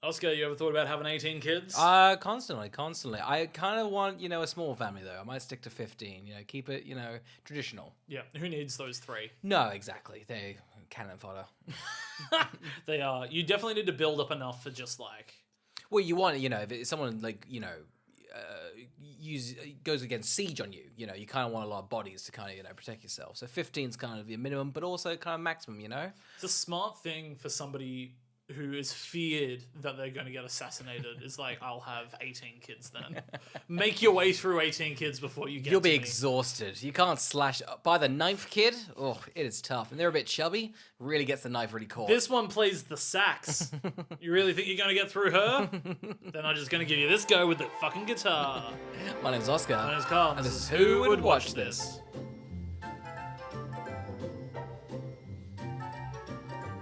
Oscar, you ever thought about having 18 kids? Constantly. I kind of want, a small family, though. I might stick to 15, keep it, traditional. Yeah, who needs those 3? No, exactly. They cannon fodder. They are. You definitely need to build up enough for just like... Well, you want, if someone, goes against siege on you, you kind of want a lot of bodies to kind of, protect yourself. So 15 is kind of your minimum, but also kind of maximum, It's a smart thing for somebody who is feared that they're going to get assassinated. Is like, I'll have 18 kids then. Make your way through 18 kids before you get You'll to be me. exhausted. You can't slash... By the 9th kid, it is tough. And they're a bit chubby, really gets the knife really caught. This one plays the sax. You really think you're going to get through her? Then I'm just going to give you this go with the fucking guitar. My name's Oscar. My name's Carl. And this is Who Would Watch This?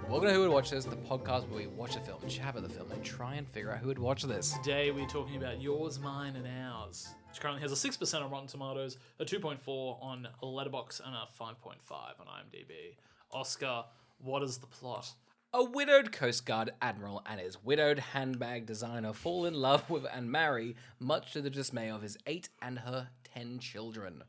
Welcome to Who Would Watch This, the podcast where we watch a film, chat about the film, and try and figure out who would watch this. Today we're talking about Yours, Mine, and Ours, which currently has a 6% on Rotten Tomatoes, a 2.4 on Letterboxd, and a 5.5 on IMDb. Oscar, what is the plot? A widowed Coast Guard admiral and his widowed handbag designer fall in love with and marry, much to the dismay of his 8 and her 10 children.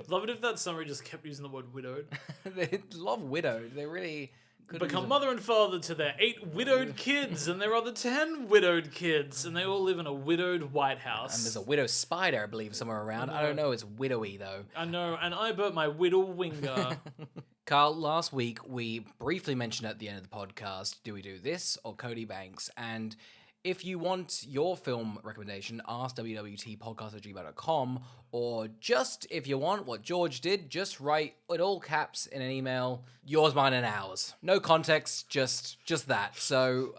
Love it if that summary just kept using the word widowed. They love widowed. They really... Become mother and father to their 8 widowed kids and their other 10 widowed kids, and they all live in a widowed White House. And there's a widow spider, I believe, somewhere around. I don't know, it's widowy, though. I know, and I burnt my widow winger. Carl, last week we briefly mentioned at the end of the podcast, do we do this or Cody Banks? And if you want your film recommendation, ask wwtpodcast@gmail.com, or just, if you want, what George did, just write in all caps in an email, yours, mine, and ours. No context, just that. So,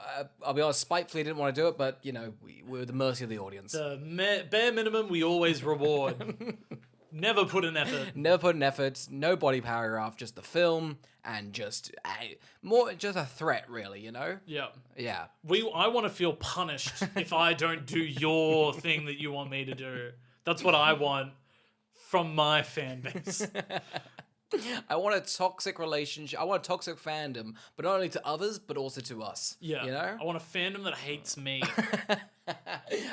I'll be honest, spitefully didn't want to do it, but, we're at the mercy of the audience. The bare minimum we always reward. Never put an effort. No body paragraph, just the film, and just a threat, really, Yeah. Yeah. I want to feel punished if I don't do your thing that you want me to do. That's what I want from my fan base. I want a toxic relationship. I want a toxic fandom, but not only to others, but also to us. Yeah. I want a fandom that hates me.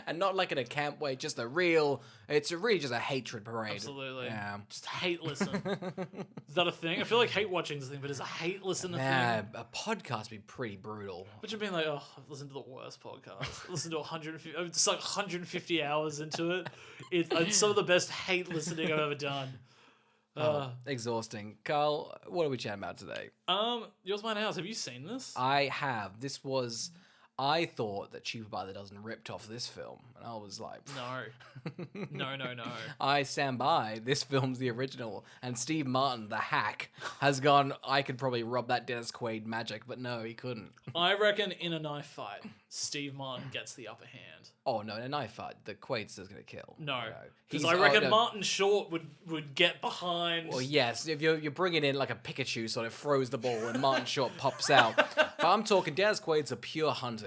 And not like in a camp way, it's really just a hatred parade. Absolutely. Yeah. Just hate listen. Is that a thing? I feel like hate watching is a thing, but is a hate listen a thing? A podcast would be pretty brutal. But you're being like, I've listened to the worst podcast. Listen to 150, it's like 150 hours into it. It's some of the best hate listening I've ever done. Exhausting. Carl, what are we chatting about today? Yours, Mine, Ours. Have you seen this? I have. I thought that Cheaper by the Dozen ripped off this film, and I was like, No. I stand by. This film's the original, and Steve Martin, the hack, has gone, I could probably rob that Dennis Quaid magic, but no, he couldn't. I reckon in a knife fight, Steve Martin gets the upper hand. Oh, no, in a knife fight, the Quaid's still going to kill. No. Because I reckon Martin Short would get behind. Well, yes, if you're bringing in like a Pikachu sort of throws the ball and Martin Short pops out. But I'm talking, Dennis Quaid's a pure hunter,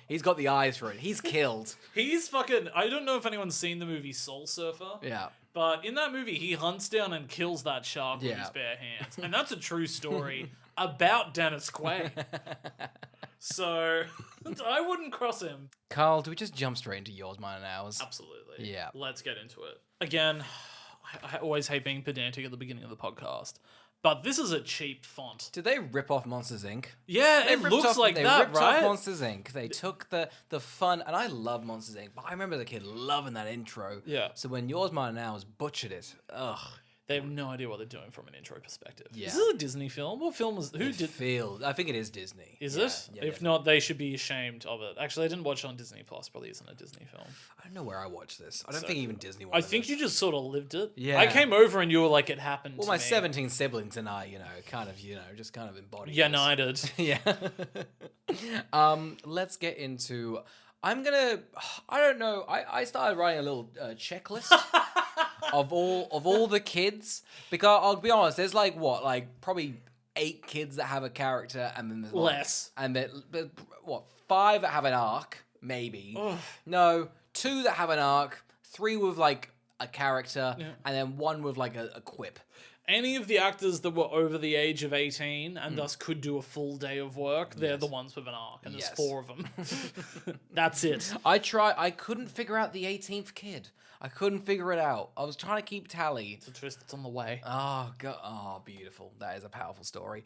He's got the eyes for it. He's killed. He's fucking... I don't know if anyone's seen the movie Soul Surfer. Yeah. But in that movie, he hunts down and kills that shark with his bare hands. And that's a true story about Dennis Quaid. So, I wouldn't cross him. Carl, do we just jump straight into Yours, Mine, and Ours? Absolutely. Yeah. Let's get into it. Again, I always hate being pedantic at the beginning of the podcast. But this is a cheap font. Did they rip off Monsters, Inc.? Yeah, it looks like that, right? They ripped off Monsters, Inc. They took the fun, and I love Monsters, Inc., but I remember the kid loving that intro. Yeah. So when Yours, Mine, and Ours butchered it, ugh. They have no idea what they're doing from an intro perspective. Yeah. Is this a Disney film? What film is... I think it is Disney. Is it? Yeah, if not, they should be ashamed of it. Actually, I didn't watch it on Disney Plus. Probably isn't a Disney film. I don't know where I watched this. I don't think even Disney watched I think you just sort of lived it. Yeah. I came over and you were like, it happened to me. Well, my 17 siblings and I, just kind of embodied United. this. Yeah. Let's get into... I don't know. I started writing a little checklist of all the kids, because I'll be honest, there's probably 8 kids that have a character, and then there's less, and then 5 that have an arc, maybe. Ugh. No, 2 that have an arc, 3 with a character, and then 1 with a quip. any of the actors that were over the age of 18 and thus could do a full day of work, they're the ones with an arc, and there's 4 of them. That's it. I couldn't figure out the 18th kid. I couldn't figure it out. I was trying to keep tally. It's a twist that's on the way. Oh, God. Oh, beautiful. That is a powerful story.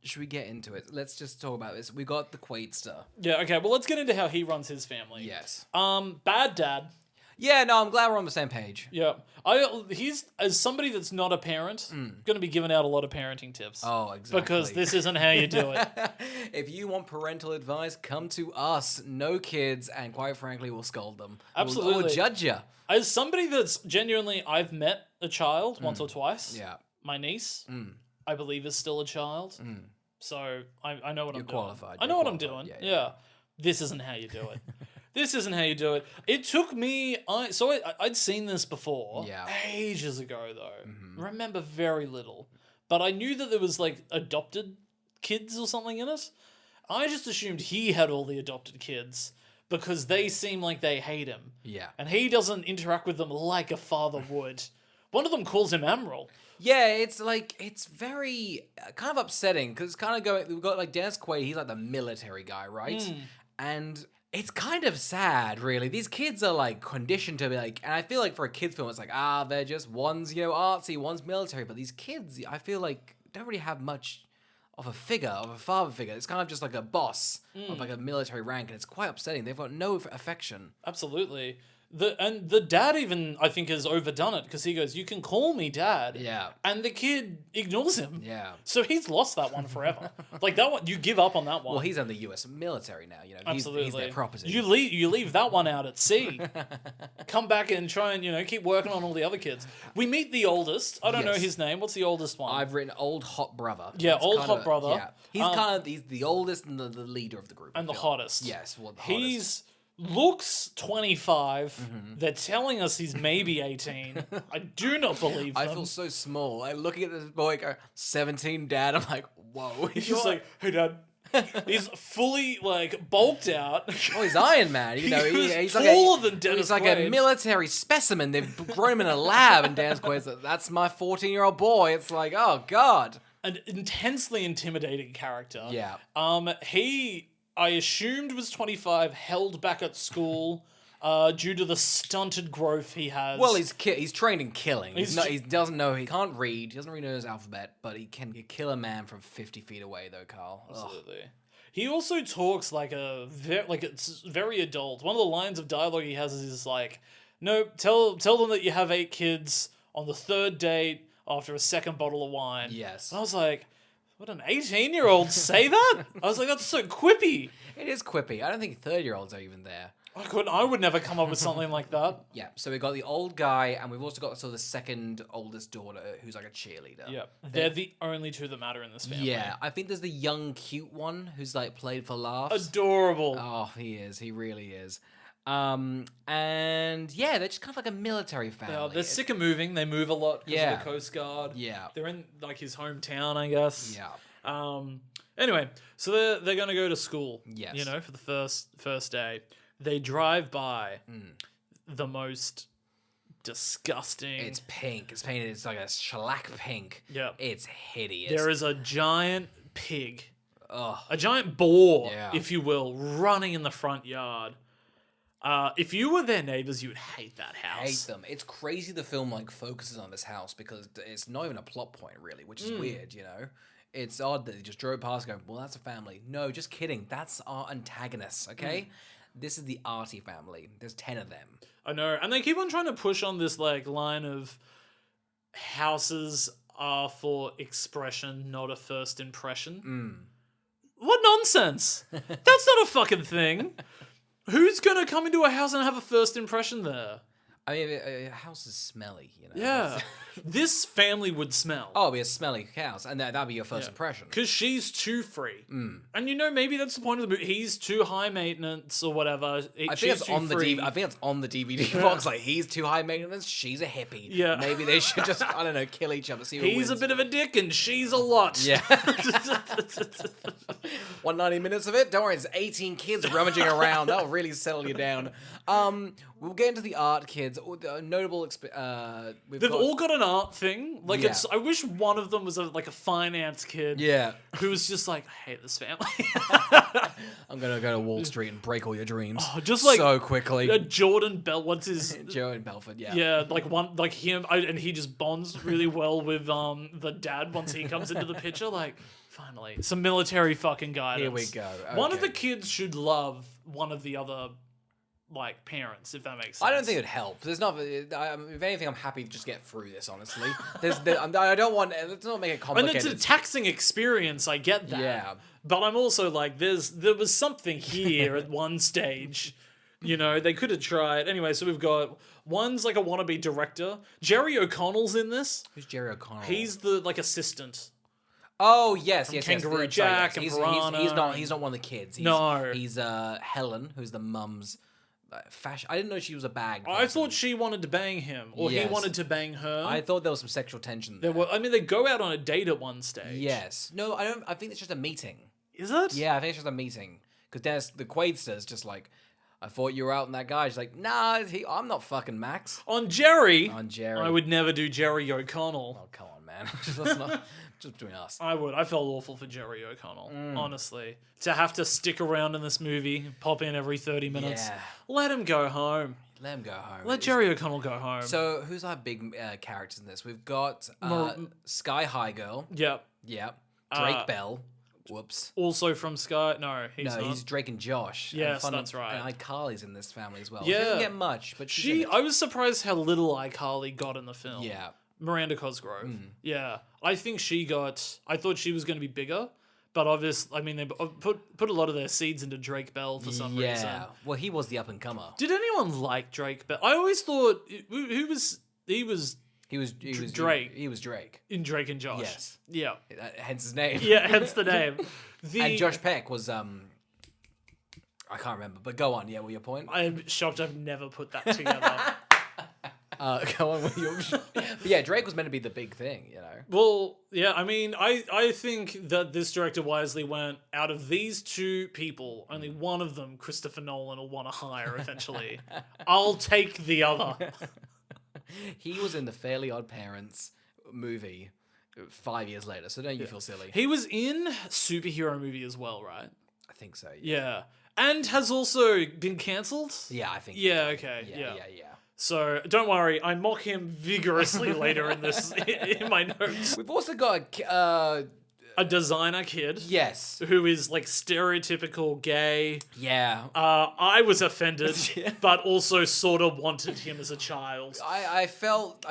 Should we get into it? Let's just talk about this. We got the Quaidster. Yeah, okay, well, let's get into how he runs his family. Yes. Bad dad. Yeah, no, I'm glad we're on the same page. Yeah. He's, as somebody that's not a parent, going to be giving out a lot of parenting tips. Oh, exactly. Because this isn't how you do it. If you want parental advice, come to us. No kids, and quite frankly, we'll scold them. Absolutely. We'll judge you. As somebody that's genuinely, I've met a child once or twice. Yeah. My niece, I believe, is still a child. So I know what I'm doing. Qualified. I know what I'm doing. Yeah. This isn't how you do it. This isn't how you do it. It took me... I'd seen this before. Yeah. Ages ago, though. Remember very little. But I knew that there was, like, adopted kids or something in it. I just assumed he had all the adopted kids because they seem like they hate him. Yeah. And he doesn't interact with them like a father would. One of them calls him Admiral. Yeah, it's very kind of upsetting because it's kind of going. We've got like Dennis Quaid. He's like the military guy, right? And it's kind of sad, really. These kids are like conditioned to be like, and I feel like for a kids film, it's like they're just one's artsy, one's military, but these kids, I feel like don't really have much of a father figure. It's kind of just like a boss of like a military rank, and it's quite upsetting. They've got no affection. Absolutely. The dad even, I think, has overdone it because he goes, "You can call me dad." Yeah. And the kid ignores him. Yeah. So he's lost that one forever. Like that one, you give up on that one. Well, he's in the U.S. military now. Absolutely. He's their property. You leave that one out at sea. Come back and try and keep working on all the other kids. We meet the oldest. I don't know his name. What's the oldest one? I've written old hot brother. Yeah, That's old kind hot of brother. Yeah, he's the oldest and the leader of the group. And the hottest. Yes, well, the hottest. He's looks 25. They're telling us he's maybe 18. I do not believe them. I feel so small. Like looking at this boy go 17, dad. I'm like, whoa. He's just like, "Hey, dad." He's fully like bulked out. Oh, he's Iron Man. He's taller than Dennis He's like Quaid. a military specimen. They've grown him in a lab, and Dennis Quaid's like, "That's my 14-year-old boy." It's like, oh god. An intensely intimidating character. Yeah. He, I assumed, was 25, held back at school due to the stunted growth he has. Well, he's trained in killing. He doesn't know, he can't read. He doesn't really know his alphabet, but he can kill a man from 50 feet away, though, Carl. Absolutely. Ugh. He also talks like it's very adult. One of the lines of dialogue he has is like, "No, tell them that you have 8 kids on the 3rd date after a 2nd bottle of wine." Yes. And I was like, would an 18-year-old say that? I was like, that's so quippy. It is quippy. I don't think 30-year-olds are even there. I would never come up with something like that. Yeah, so we've got the old guy, and we've also got the second oldest daughter, who's like a cheerleader. Yeah, they're the only two that matter in this family. Yeah, I think there's the young, cute one who's like played for laughs. Adorable. Oh, he is. He really is. And yeah, they're just kind of like a military family. They're sick of moving. They move a lot because of Yeah. the Coast Guard. Yeah. They're in like his hometown, I guess. Yeah. Anyway, so they're gonna go to school. Yes. For the first day. They drive by the most disgusting. It's pink. It's painted. It's like a shellac pink. Yeah. It's hideous. There is a giant pig, Ugh. a giant boar, Yeah. if you will, running in the front yard. If you were their neighbors, you would hate that house. Hate them. It's crazy the film like focuses on this house because it's not even a plot point really, which is weird, It's odd that they just drove past going, well, that's a family. No, just kidding. That's our antagonists, okay? This is the Artie family. There's 10 of them. I know. And they keep on trying to push on this like line of houses are for expression, not a first impression. What nonsense. That's not a fucking thing. Who's going to come into a house and have a first impression there? I mean, a house is smelly, Yeah. This family would smell. Oh, it'd be a smelly house, and that'd be your first impression. Because she's too free. And maybe that's the point of the movie. He's too high maintenance or whatever. I think it's on the DVD box. Like, he's too high maintenance, she's a hippie. Yeah. Maybe they should just, I don't know, kill each other, see who He's wins. a bit of a dick and she's a lot. Yeah. 190 minutes of it? Don't worry, it's 18 kids rummaging around. That'll really settle you down. We'll get into the art kids. Notable. They've all got an art thing. Like it's. I wish one of them was like a finance kid. Yeah. Who was just like, I hate this family. I'm gonna go to Wall Street and break all your dreams. Oh, just like so quickly. Jordan Bell. What's his? Jordan Belford. Yeah. Yeah, like him, and he just bonds really well with the dad once he comes into the picture. Like, finally, some military fucking guidance. Here we go. One of the kids should love one of the other. Like parents, if that makes sense. I don't think it'd help. There's not. If anything, I'm happy to just get through this. Honestly, I don't want. Let's not make it complicated. And it's a taxing experience. I get that. Yeah. But I'm also like, there was something here at one stage. You know, they could have tried. Anyway, so we've got one's like a wannabe director. Jerry O'Connell's in this. Who's Jerry O'Connell? He's the like assistant. Oh yes, yes, Kangaroo yes. Jack Sorry, yes. and Piranha. He's not one of the kids. He's Helen, who's the mum's. Fashion. I didn't know she was a bag person. I thought she wanted to bang him, or he wanted to bang her. I thought there was some sexual tension there. They go out on a date at one stage. Yes. No, I don't. I think it's just a meeting. Is it? Yeah, I think it's just a meeting. Because Dennis, the Quaidster's just like, I thought you were out on that guy. She's like, nah, I'm not fucking Max. On Jerry. I would never do Jerry O'Connell. Oh, come on, man. That's not... Just between us. I would. I felt awful for Jerry O'Connell, honestly. To have to stick around in this movie, pop in every 30 minutes. Yeah. Let him go home. Let Jerry O'Connell go home. So, who's our big characters in this? We've got Sky High Girl. Yep. Drake Bell. Whoops. Also from Sky. No, he's not. He's Drake and Josh. Yes, that's right. And iCarly's in this family as well. Yeah. She didn't get much, but I was surprised how little iCarly got in the film. Yeah. Miranda Cosgrove. Yeah. I think I thought she was going to be bigger, but obviously, I mean, they put a lot of their seeds into Drake Bell for some reason. Yeah. Well, he was the up-and-comer. Did anyone like Drake Bell? I always thought, he was Drake. He was Drake. In Drake and Josh. Yes. Yeah. Hence his name. Yeah, hence the name. And Josh Peck was, I can't remember, but go on. Yeah, what was your point? I'm shocked I've never put that together. Go on with your... But yeah, Drake was meant to be the big thing, you know? Well, yeah, I mean, I think that this director wisely went, out of these two people, only one of them Christopher Nolan will want to hire eventually. I'll take the other. He was in the Fairly Odd Parents movie 5 years later, so don't you feel silly. He was in a superhero movie as well, right? I think so, yeah. And has also been cancelled? Yeah, I think. Yeah, okay, Yeah. So don't worry, I mock him vigorously later in this in my notes. We've also got a designer kid. Yes. Who is like stereotypical gay. Yeah. I was offended, but also sort of wanted him as a child. I felt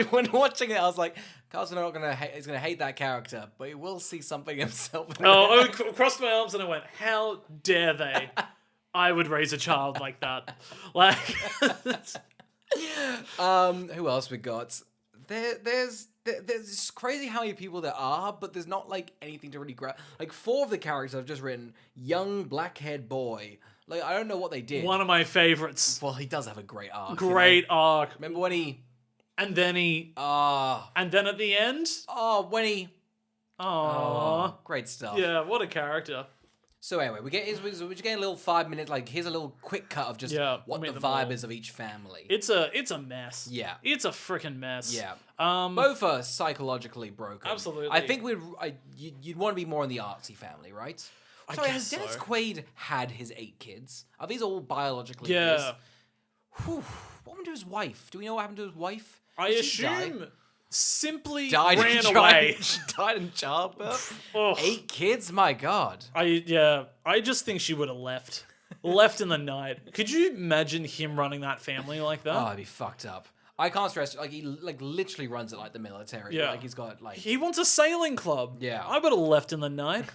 when watching it, I was like, Carl's not he's gonna hate that character, but he will see something himself. I crossed my arms and I went, how dare they? I would raise a child like that. Like, who else we got? There's it's crazy how many people there are, but there's not like anything to really grab. Like 4 of the characters I've just written, young black-haired boy. Like I don't know what they did. One of my favorites. Well, he does have a great arc. Great arc. Remember when he? And then he. And then at the end. When he. Oh, great stuff. Yeah, what a character. So anyway, we're just getting a little 5 minutes. Like here's a little quick cut of just what the vibe is of each family. It's a mess. Yeah, it's a freaking mess. Yeah, both are psychologically broken. Absolutely. I think you'd want to be more in the artsy family, right? Sorry, has Dennis Quaid had his 8 kids? Are these all biologically his? Whew. What happened to his wife? Do we know what happened to his wife? I assume simply ran away. She died in childbirth. 8 kids? My God. I just think she would have left in the night. Could you imagine him running that family like that? Oh, it'd be fucked up. I can't stress. Like he literally runs it like the military. Yeah. Like he's got like he wants a sailing club. Yeah. I would have left in the night.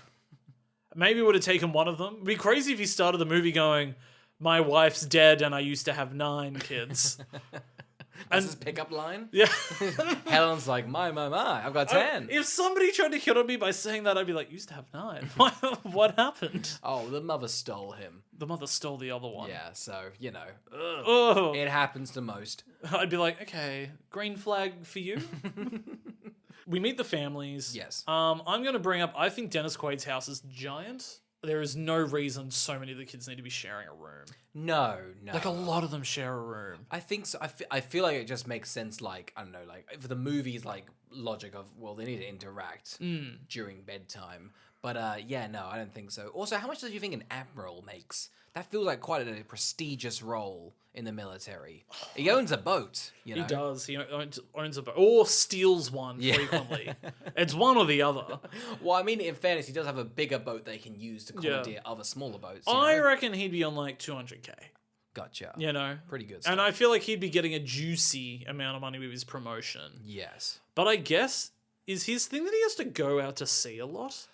Maybe would have taken one of them. It'd be crazy if he started the movie going, "My wife's dead and I used to have 9 kids." That's his pickup line? Yeah. Helen's like, my, I've got 10. If somebody tried to kill me by saying that, I'd be like, used to have 9. What happened? Oh, the mother stole him. The mother stole the other one. Yeah, so, you know. Oh. It happens to most. I'd be like, okay, green flag for you. We meet the families. Yes. I'm going to bring up, I think Dennis Quaid's house is giant. there is no reason so many of the kids need to be sharing a room. No. Like, a lot of them share a room. I think so. I feel like it just makes sense, like, I don't know, like, for the movie's, like, logic of, well, they need to interact during bedtime. But, yeah, no, I don't think so. Also, how much do you think an admiral makes? That feels like quite a prestigious role in the military. He owns a boat, you know? He does. He owns a boat. Or steals one frequently. It's one or the other. Well, I mean, in fairness, he does have a bigger boat that he can use to commandeer other smaller boats. I reckon he'd be on like 200K. Gotcha. You know? Pretty good stuff. And I feel like he'd be getting a juicy amount of money with his promotion. Yes. But I guess, is his thing that he has to go out to sea a lot?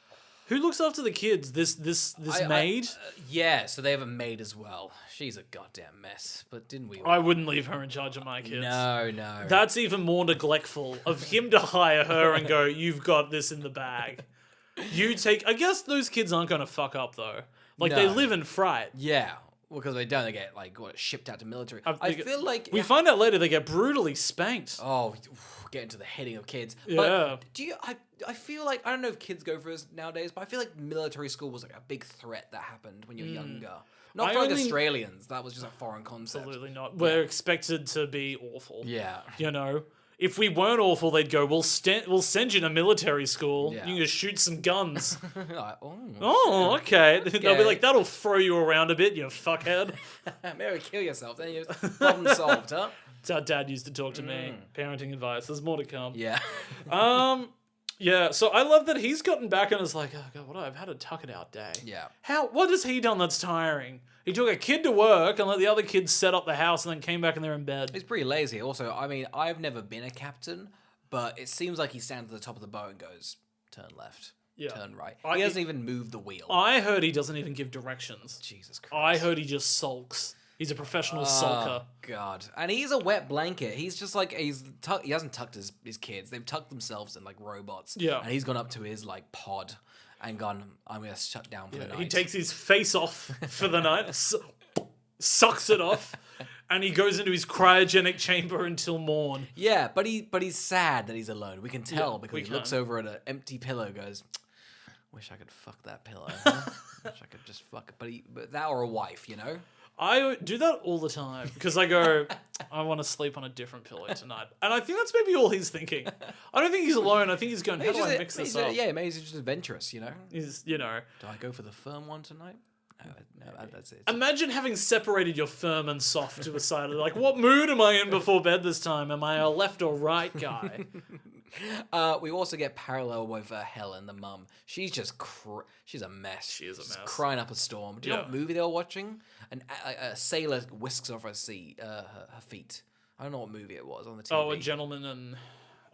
Who looks after the kids? This maid? Yeah, so they have a maid as well. She's a goddamn mess. But didn't we all? I wouldn't leave her in charge of my kids. No. That's even more neglectful of him to hire her and go, you've got this in the bag. You take... I guess those kids aren't going to fuck up, though. Like, they live in fright. Yeah. Well, because they don't. They get, like, shipped out to military. I feel like... We find out later they get brutally spanked. Oh, get into the heading of kids. Yeah. But do you... I feel like... I don't know if kids go for this nowadays, but I feel like military school was, like, a big threat that happened when you're younger. Not for, like, Australians. That was just a foreign concept. Absolutely not. We're expected to be awful. Yeah. You know? If we weren't awful, they'd go, we'll send you to military school. Yeah. You can just shoot some guns. Like, Oh, okay. They'll be like, that'll throw you around a bit, you fuckhead. Maybe kill yourself. Then you problem solved, huh? That's how Dad used to talk to me. Parenting advice. There's more to come. Yeah. Yeah, so I love that he's gotten back and is like, oh, God, I've had a tuck-it-out day. Yeah. What has he done that's tiring? He took a kid to work and let the other kids set up the house and then came back and they're in bed. He's pretty lazy. Also, I mean, I've never been a captain, but it seems like he stands at the top of the boat and goes, turn left, turn right. He hasn't even moved the wheel. I heard he doesn't even give directions. Jesus Christ. I heard he just sulks. He's a professional sulker. God. And he's a wet blanket. He's just like, he hasn't tucked his kids. They've tucked themselves in like robots. Yeah. And he's gone up to his like pod and gone, I'm going to shut down for the night. He takes his face off for the night, sucks it off, and he goes into his cryogenic chamber until morn. Yeah, but he's sad that he's alone. We can tell because he looks over at an empty pillow and goes, wish I could fuck that pillow. Huh? Wish I could just fuck it. But that or a wife, you know? I do that all the time because I go, I want to sleep on a different pillow tonight. And I think that's maybe all he's thinking. I don't think he's alone. I think he's going, how do I mix this up? Yeah, maybe he's just adventurous, you know? You know. Do I go for the firm one tonight? No, that's it. Imagine having separated your firm and soft to a side. Like, what mood am I in before bed this time? Am I a left or right guy? We also get parallel with Helen, the mum. She's just she's a mess. She is a mess. Crying up a storm. Do you know what movie they were watching? A sailor whisks off her feet. I don't know what movie it was on the TV. Oh, a gentleman and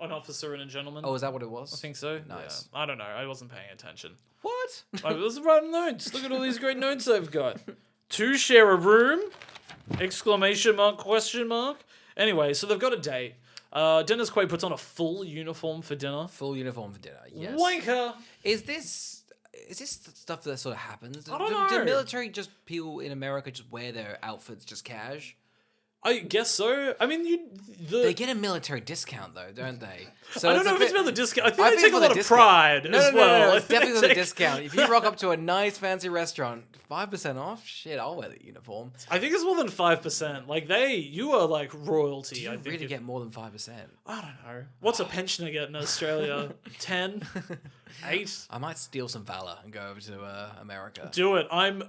an officer and a gentleman. Oh, is that what it was? I think so. Nice. Yeah. I don't know. I wasn't paying attention. What? I was writing notes. Look at all these great notes I've got. 2 share a room? Exclamation mark, question mark. Anyway, so they've got a date. Dennis Quaid puts on a full uniform for dinner. Full uniform for dinner, yes. Wanker! Is this stuff that sort of happens? I don't know. Do military people in America just wear their outfits just cash? I guess so. I mean, they get a military discount though, don't they? So I don't know if it's about the discount. I think they take a lot of pride as well. No, it's definitely the discount. If you rock up to a nice fancy restaurant, 5% off. Shit, I'll wear the uniform. I think it's more than 5%. Like you are like royalty. Do you really get more than 5%? I don't know. What's a pensioner get in Australia? 10, 8. I might steal some valor and go over to America. Do it. I'm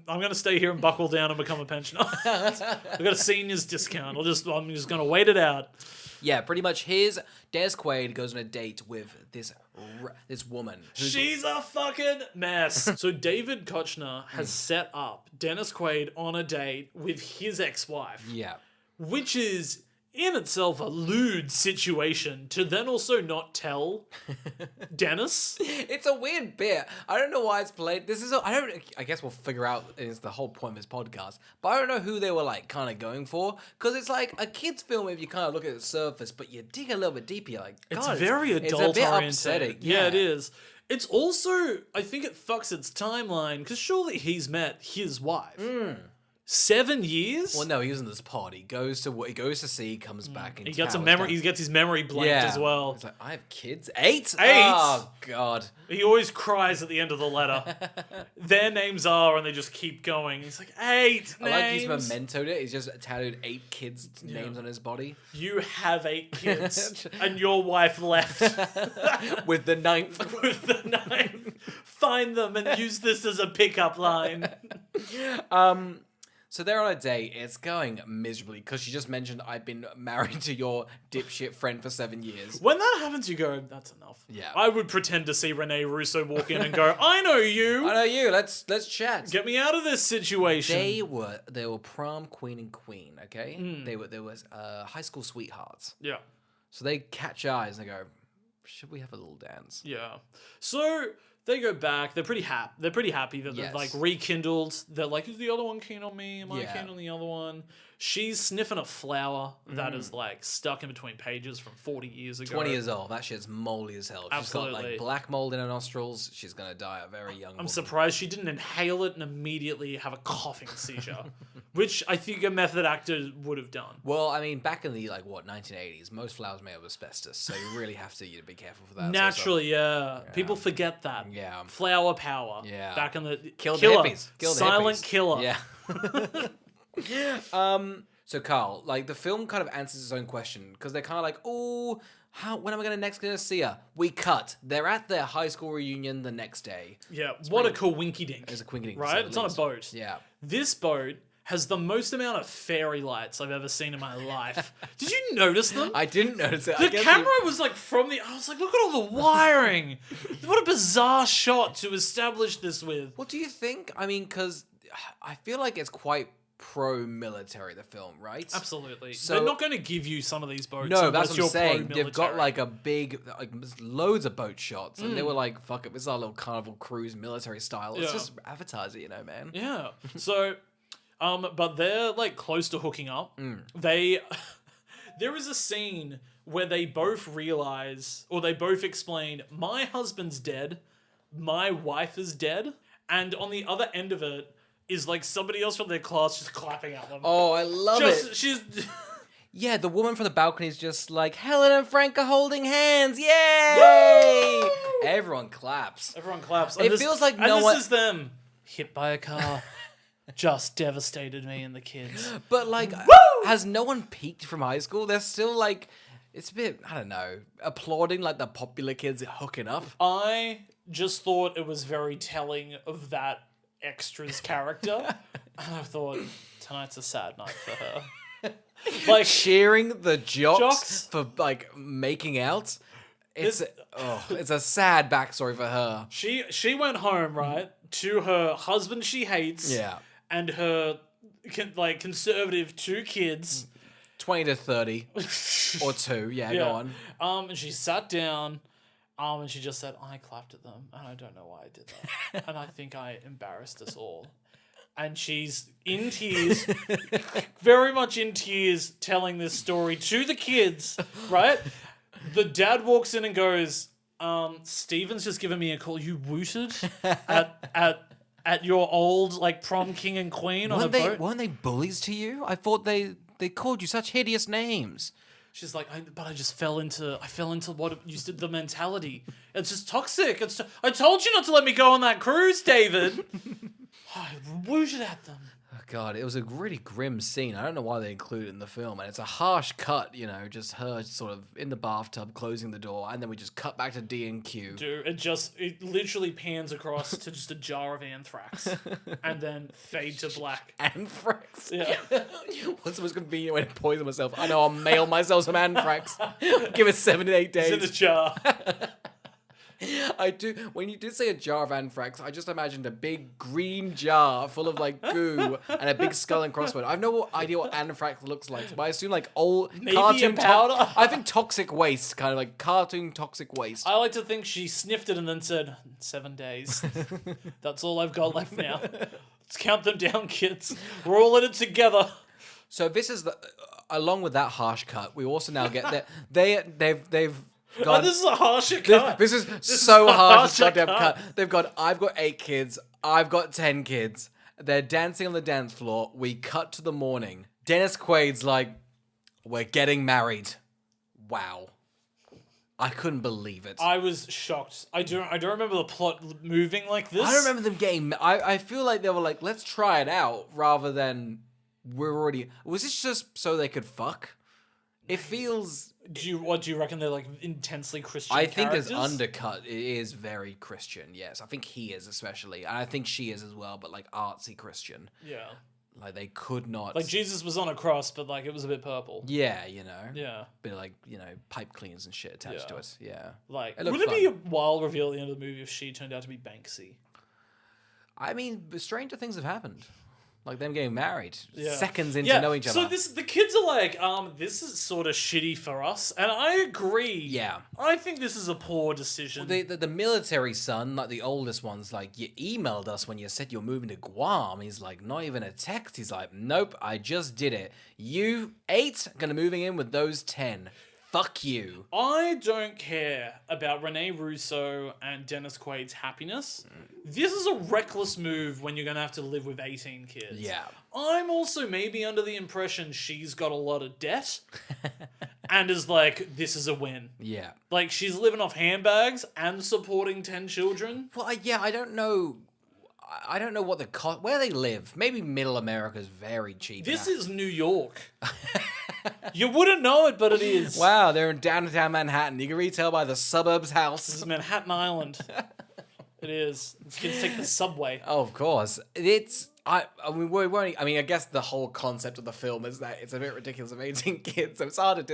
gonna stay here and buckle down and become a pensioner. I've got a senior's discount. I'm just gonna wait it out. Yeah, pretty much. Des Quaid goes on a date with this woman. She's a fucking mess. So David Kochner has set up Dennis Quaid on a date with his ex-wife. Yeah. Which is in itself a lewd situation to then also not tell Dennis. It's a weird bit. I don't know why it's played. I guess we'll figure out. It's the whole point of this podcast. But I don't know who they were like kind of going for, because it's like a kid's film if you kind of look at the surface, but you dig a little bit deeper. You're like, God, it's very adult it's a bit oriented. upsetting. Yeah, it is. It's also, I think it fucks its timeline because surely he's met his wife. 7 years? Well, no, he was in this pod. He goes to sea, comes back, and He gets he gets his memory blanked as well. He's like, I have kids? 8? 8? Oh, God. He always cries at the end of the letter. Their names are, and they just keep going. He's like, 8 names. I like he's mementoed it. He's just tattooed 8 kids' names on his body. You have 8 kids, and your wife left. With the 9th. With the 9th. Find them and use this as a pickup line. So they're on a date. It's going miserably because she just mentioned I've been married to your dipshit friend for 7 years. When that happens, you go, that's enough. Yeah. I would pretend to see Rene Russo walk in and go, I know you. I know you. Let's chat. Get me out of this situation. They were prom queen and queen. Okay. They were high school sweethearts. Yeah. So they catch eyes and they go, should we have a little dance? Yeah. So they go back. They're pretty happy. They're pretty happy that they've like rekindled. They're like, is the other one keen on me? Am I keen on the other one? She's sniffing a flower that is like stuck in between pages from 40 years ago. 20 years old. That shit's moldy as hell. Absolutely. She's got like black mold in her nostrils. She's gonna die a very young. I'm surprised she didn't inhale it and immediately have a coughing seizure, which I think a method actor would have done. Well, I mean, back in the 1980s, most flowers made of asbestos, so you really have to be careful for that. Naturally, yeah. People forget that. Yeah. Flower power. Yeah. Back in the Killed the hippies. Killed the silent hippies. killer. Yeah. So Carl, like the film kind of answers its own question because they're kind of like, oh, when am I next gonna see her? We cut. They're at their high school reunion the next day. Yeah. What a coinky dink. It's a coinky dink, right? It's on a boat. Yeah. This boat has the most amount of fairy lights I've ever seen in my life. Did you notice them? I didn't notice it. The camera was like I was like, look at all the wiring. What a bizarre shot to establish this with. What do you think? I mean, because I feel like it's quite pro-military, the film, right? Absolutely. So, they're not going to give you some of these boats. No, that's what I'm saying. Pro-military. They've got like a big, loads of boat shots, and they were like, "Fuck it, this is our little Carnival Cruise military style." Let's just advertise it, man. Yeah. So, but they're like close to hooking up. There is a scene where they both realize, or they both explain, my husband's dead, my wife is dead, and on the other end of it is like somebody else from their class just clapping at them. Oh, I love it. She's. Yeah, the woman from the balcony is just like, Helen and Frank are holding hands. Yay! Woo! Everyone claps. Everyone claps. It feels like this is them hit by a car. Just devastated me and the kids. But like, has no one peaked from high school? They're still like, it's a bit, I don't know, applauding like the popular kids hooking up. I just thought it was very telling of that extra's character. And I thought, tonight's a sad night for her. Like cheering the jocks for like making out. It's a sad backstory for her. She went home, right, to her husband she hates. Yeah. And her conservative 2 kids. 20 to 30. Or 2, yeah, go on. And she sat down. And she just said, I clapped at them, and I don't know why I did that. And I think I embarrassed us all. And she's in tears, very much in tears, telling this story to the kids, right? The dad walks in and goes, Steven's just given me a call. You wooted at your old, prom king and queen on a boat? Weren't they bullies to you? I thought they called you such hideous names. She's like, I just fell into what you said, the mentality. It's just toxic. I told you not to let me go on that cruise, David. I wooted at them. Oh God, it was a really grim scene. I don't know why they included it in the film, and it's a harsh cut. Just her sort of in the bathtub closing the door, and then we just cut back to D&Q. Dude, it literally pans across to just a jar of anthrax, and then fade to black. Anthrax? Yeah. What's the most convenient way to poison myself? I know, I'll mail myself some anthrax. Give it 7 to 8 days. It's in the jar. I do. When you did say a jar of anthrax, I just imagined a big green jar full of goo and a big skull and crossbones. I have no idea what anthrax looks like, but I assume old maybe cartoon powder. I think toxic waste, kind of like cartoon toxic waste. I like to think she sniffed it and then said, 7 days. That's all I've got left now. Let's count them down, kids. We're all in it together. So this is along with that harsh cut. We also now get that they've. God, this is a harsher cut. This is so harsh. Cut. They've got, I've got 8 kids. I've got 10 kids. They're dancing on the dance floor. We cut to the morning. Dennis Quaid's like, we're getting married. Wow. I couldn't believe it. I was shocked. I don't remember the plot moving like this. I don't remember them getting... I feel like they were like, let's try it out, rather than we're already... Was this just so they could fuck? It feels... Do you reckon they're like intensely Christian I think characters? there's undercut. It is very Christian, yes. I think he is especially. And I think she is as well, but like artsy Christian. Yeah. Like they could not... Like Jesus was on a cross, but like it was a bit purple. Yeah, you know. Yeah. Bit of like, you know, pipe cleaners and shit attached to it. Yeah. Like, It looked would it be a fun. wild reveal at the end of the movie if she turned out to be Banksy? I mean, stranger things have happened. Like them getting married Yeah. seconds into knowing each other. So the kids are like, this is sort of shitty for us, and I agree. Yeah. I think this is a poor decision. The military son, like the oldest one's like, you emailed us when you said you're moving to Guam. He's like, not even a text. He's like, nope, I just did it. You 8 gonna moving in with those 10. Fuck you. I don't care about Rene Russo and Dennis Quaid's happiness. This is a reckless move when you're going to have to live with 18 kids. Yeah. I'm also maybe under the impression she's got a lot of debt and is like, this is a win. Yeah. Like, she's living off handbags and supporting 10 children. Well, I don't know. I don't know what the cost... Where they live. Maybe middle America's very cheap. This is New York. You wouldn't know it, but it is. Wow, they're in downtown Manhattan. You can really tell by the suburbs This house. is Manhattan Island. It is. These kids take the subway. Oh, of course. It's... I mean, we won't... I mean, I guess the whole concept of the film is that it's a bit ridiculous of 18 kids, so it's hard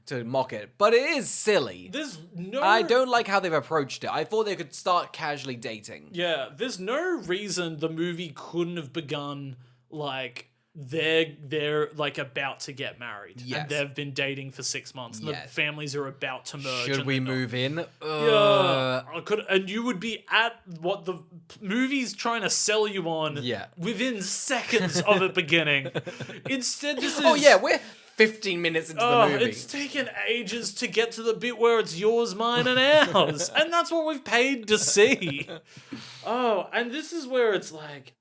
to mock it. But it is silly. There's no... I don't like how they've approached it. I thought they could start casually dating. Yeah, there's no reason the movie couldn't have begun like they're like about to get married. Yes. And they've been dating for 6 months. And Yes. the families are about to merge. Should and we they're not. move in? Yeah, and you would be at what the movie's trying to sell you on Yeah. within seconds of it beginning. Instead, this is... Oh, yeah, we're 15 minutes into the movie. It's taken ages to get to the bit where it's yours, mine, and ours. And that's what we've paid to see. Oh, and this is where it's like...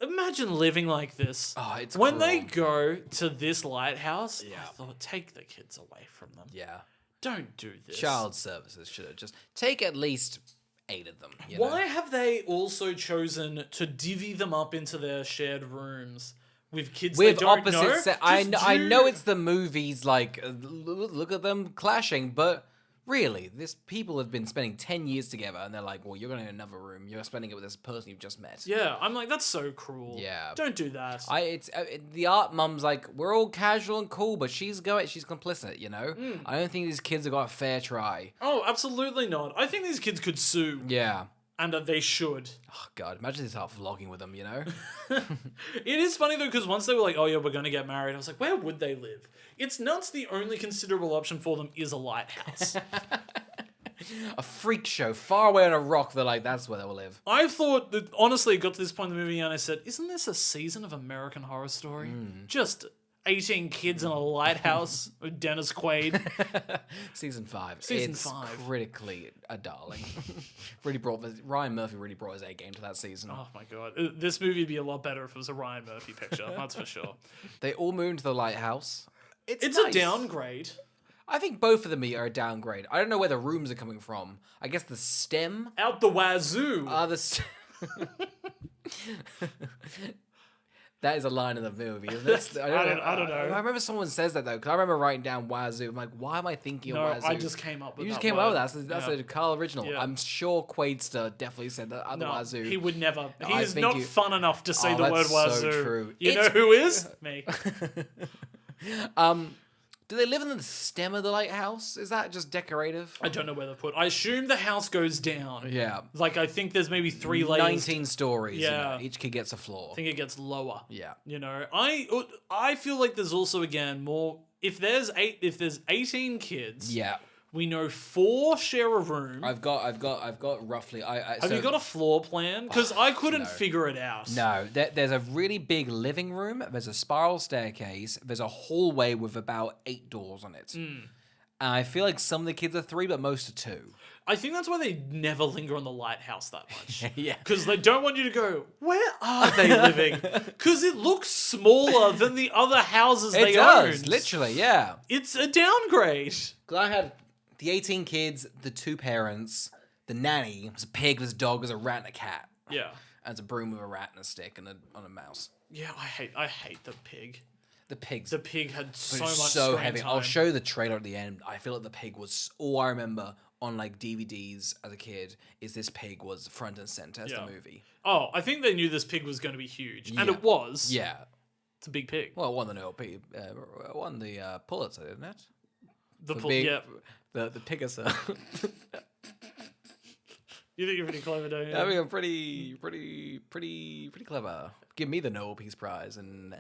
imagine living like this. Oh, it's when they cruel. go to this lighthouse, Yeah. I thought, take the kids away from them. Yeah. Don't do this. Child services should have just... Take at least 8 of them. You Why know? have they also chosen to divvy them up into their shared rooms with kids they With don't opposite know? sex. I know it's the movies, like, look at them clashing, but really, people have been spending 10 years together, and they're like, well, you're going to another room. You're spending it with this person you've just met. Yeah, I'm like, that's so cruel. Yeah. Don't do that. The art mum's like, we're all casual and cool, but she's complicit, you know? I don't think these kids have got a fair try. Oh, absolutely not. I think these kids could sue. Yeah. And they should. Oh, God, imagine they start vlogging with them, you know? It is funny, though, because once they were like, oh, yeah, we're going to get married, I was like, where would they live? It's nuts the only considerable option for them is a lighthouse. A freak show far away on a rock, they're like, that's where they'll live. I thought that, honestly, it got to this point in the movie and I said, isn't this a season of American Horror Story? Just 18 kids in a lighthouse with Dennis Quaid. Season 5. Season it's 5. critically a darling. Ryan Murphy really brought his A game to that season. Oh my god. This movie would be a lot better if it was a Ryan Murphy picture, that's for sure. They all move into the lighthouse. It's nice. a downgrade. I think both of them are a downgrade. I don't know where the rooms are coming from. I guess the stem? Out the wazoo. That is a line in the movie, isn't it? I don't know. I remember someone says that, though, because I remember writing down wazoo. I'm like, why am I thinking No, of wazoo? I just came up with You just that came word. up with that. That's Yeah. a Carl original. Yeah. I'm sure Quaidster definitely said that at the No, wazoo. he would never. He I is think not fun enough to say Oh, the word that's so wazoo. true. You know It's- who is? Me. Do they live in the stem of the lighthouse? Is that just decorative? I don't know where they put. I assume the house goes down. Yeah. Like, I think there's maybe 3 layers. 19 stories. Yeah. You know, each kid gets a floor. I think it gets lower. Yeah. You know, I feel like there's also, again, more... If there's 18 kids... Yeah. We know 4 share a room. I've got roughly. Have you got a floor plan? Because I couldn't figure it out. No, there's a really big living room. There's a spiral staircase. There's a hallway with about 8 doors on it. And I feel like some of the kids are 3, but most are 2. I think that's why they never linger on the lighthouse that much. Yeah. Because they don't want you to go, where are they living? Because it looks smaller than the other houses It they does, owned. literally, yeah. It's a downgrade. Because I had the 18 kids, the 2 parents, the nanny, was a pig, was a dog, was a rat and a cat. Yeah. And it's a broom with a rat and a stick and on a mouse. Yeah, I hate the pig. The pigs. The pig had so But much it's so screen heavy. time. I'll show you the trailer at the end. I feel like the pig was all I remember on like DVDs as a kid is this pig was front and center as the movie. Oh, I think they knew this pig was going to be huge, and Yeah. it was. Yeah. It's a big pig. Well, it won the won the Pulitzer, didn't it? Yeah. The Pigasa. You think you're pretty clever, don't you? I mean, I'm pretty clever. Give me the Nobel Peace Prize in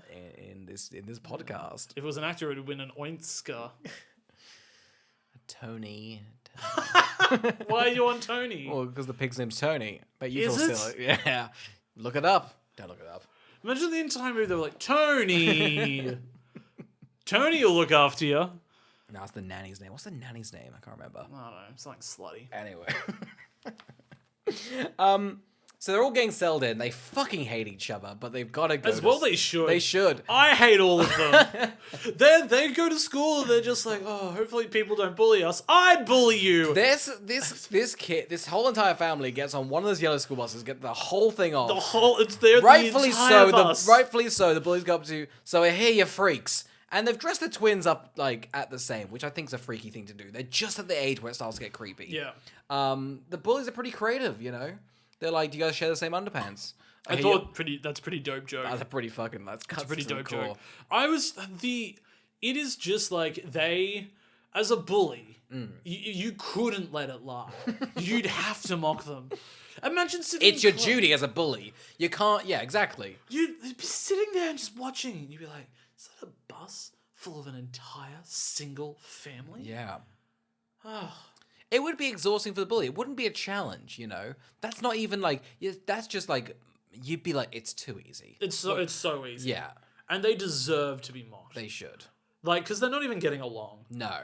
this podcast. If it was an actor, it would win an Oinsker. Tony. Why are you on Tony? Well, because the pig's name's Tony. But you Is feel it? silly. Yeah. Look it up. Don't look it up. Imagine the entire movie, they were like, Tony! Tony will look after you. No, it's the nanny's name. What's the nanny's name? I can't remember. I don't know, it's like slutty. Anyway. So they're all getting settled in. They fucking hate each other, but they've got to go. As well they should. They should. I hate all of them. They go to school and they're just like, oh, hopefully people don't bully us. I'd bully you. This kid, this whole entire family gets on one of those yellow school buses, get the whole thing off. It's there. Rightfully the bus. rightfully so. The bullies go up to, so I hear you freaks. And they've dressed the twins up like at the same, which I think is a freaky thing to do. They're just at the age where it starts to get creepy. Yeah. The bullies are pretty creative, you know. They're like, do you guys share the same underpants? I thought that's pretty dope joke. That's a pretty fucking. That's It's a pretty so dope cool. joke. It is just like they, as a bully, you couldn't let it lie. You'd have to mock them. Imagine sitting. It's your duty as a bully. You can't. Yeah, exactly. You'd be sitting there and just watching, and you'd be like, "Is that a bus full of an entire single family?" Yeah. Oh. It would be exhausting for the bully. It wouldn't be a challenge, you know. That's not even like. That's just like you'd be like, it's too easy. It's so easy. Yeah, and they deserve to be mocked. they should. Like, because they're not even getting along. No.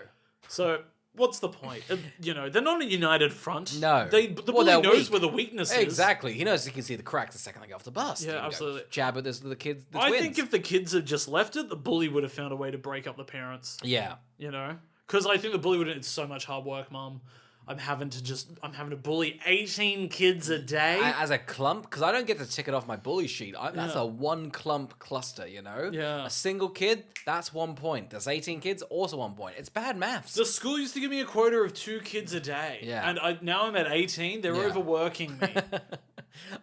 So what's the point? You know, they're not a united front. No. The bully they're knows weak. where the weakness is. Exactly. He knows he can see the cracks the second they get off the bus. Yeah, You know, absolutely. jab at the kids. The I twins. think if the kids had just left it, the bully would have found a way to break up the parents. Yeah. You know? Because I think the bully would have, it's so much hard work, Mum. I'm having to bully 18 kids a day. As a clump, because I don't get to tick it off my bully sheet. That's a one clump cluster, you know? Yeah. A single kid, that's 1 point. There's 18 kids, also 1 point. It's bad maths. The school used to give me a quota of 2 kids a day. Yeah. And now I'm at 18. They're Yeah. overworking me.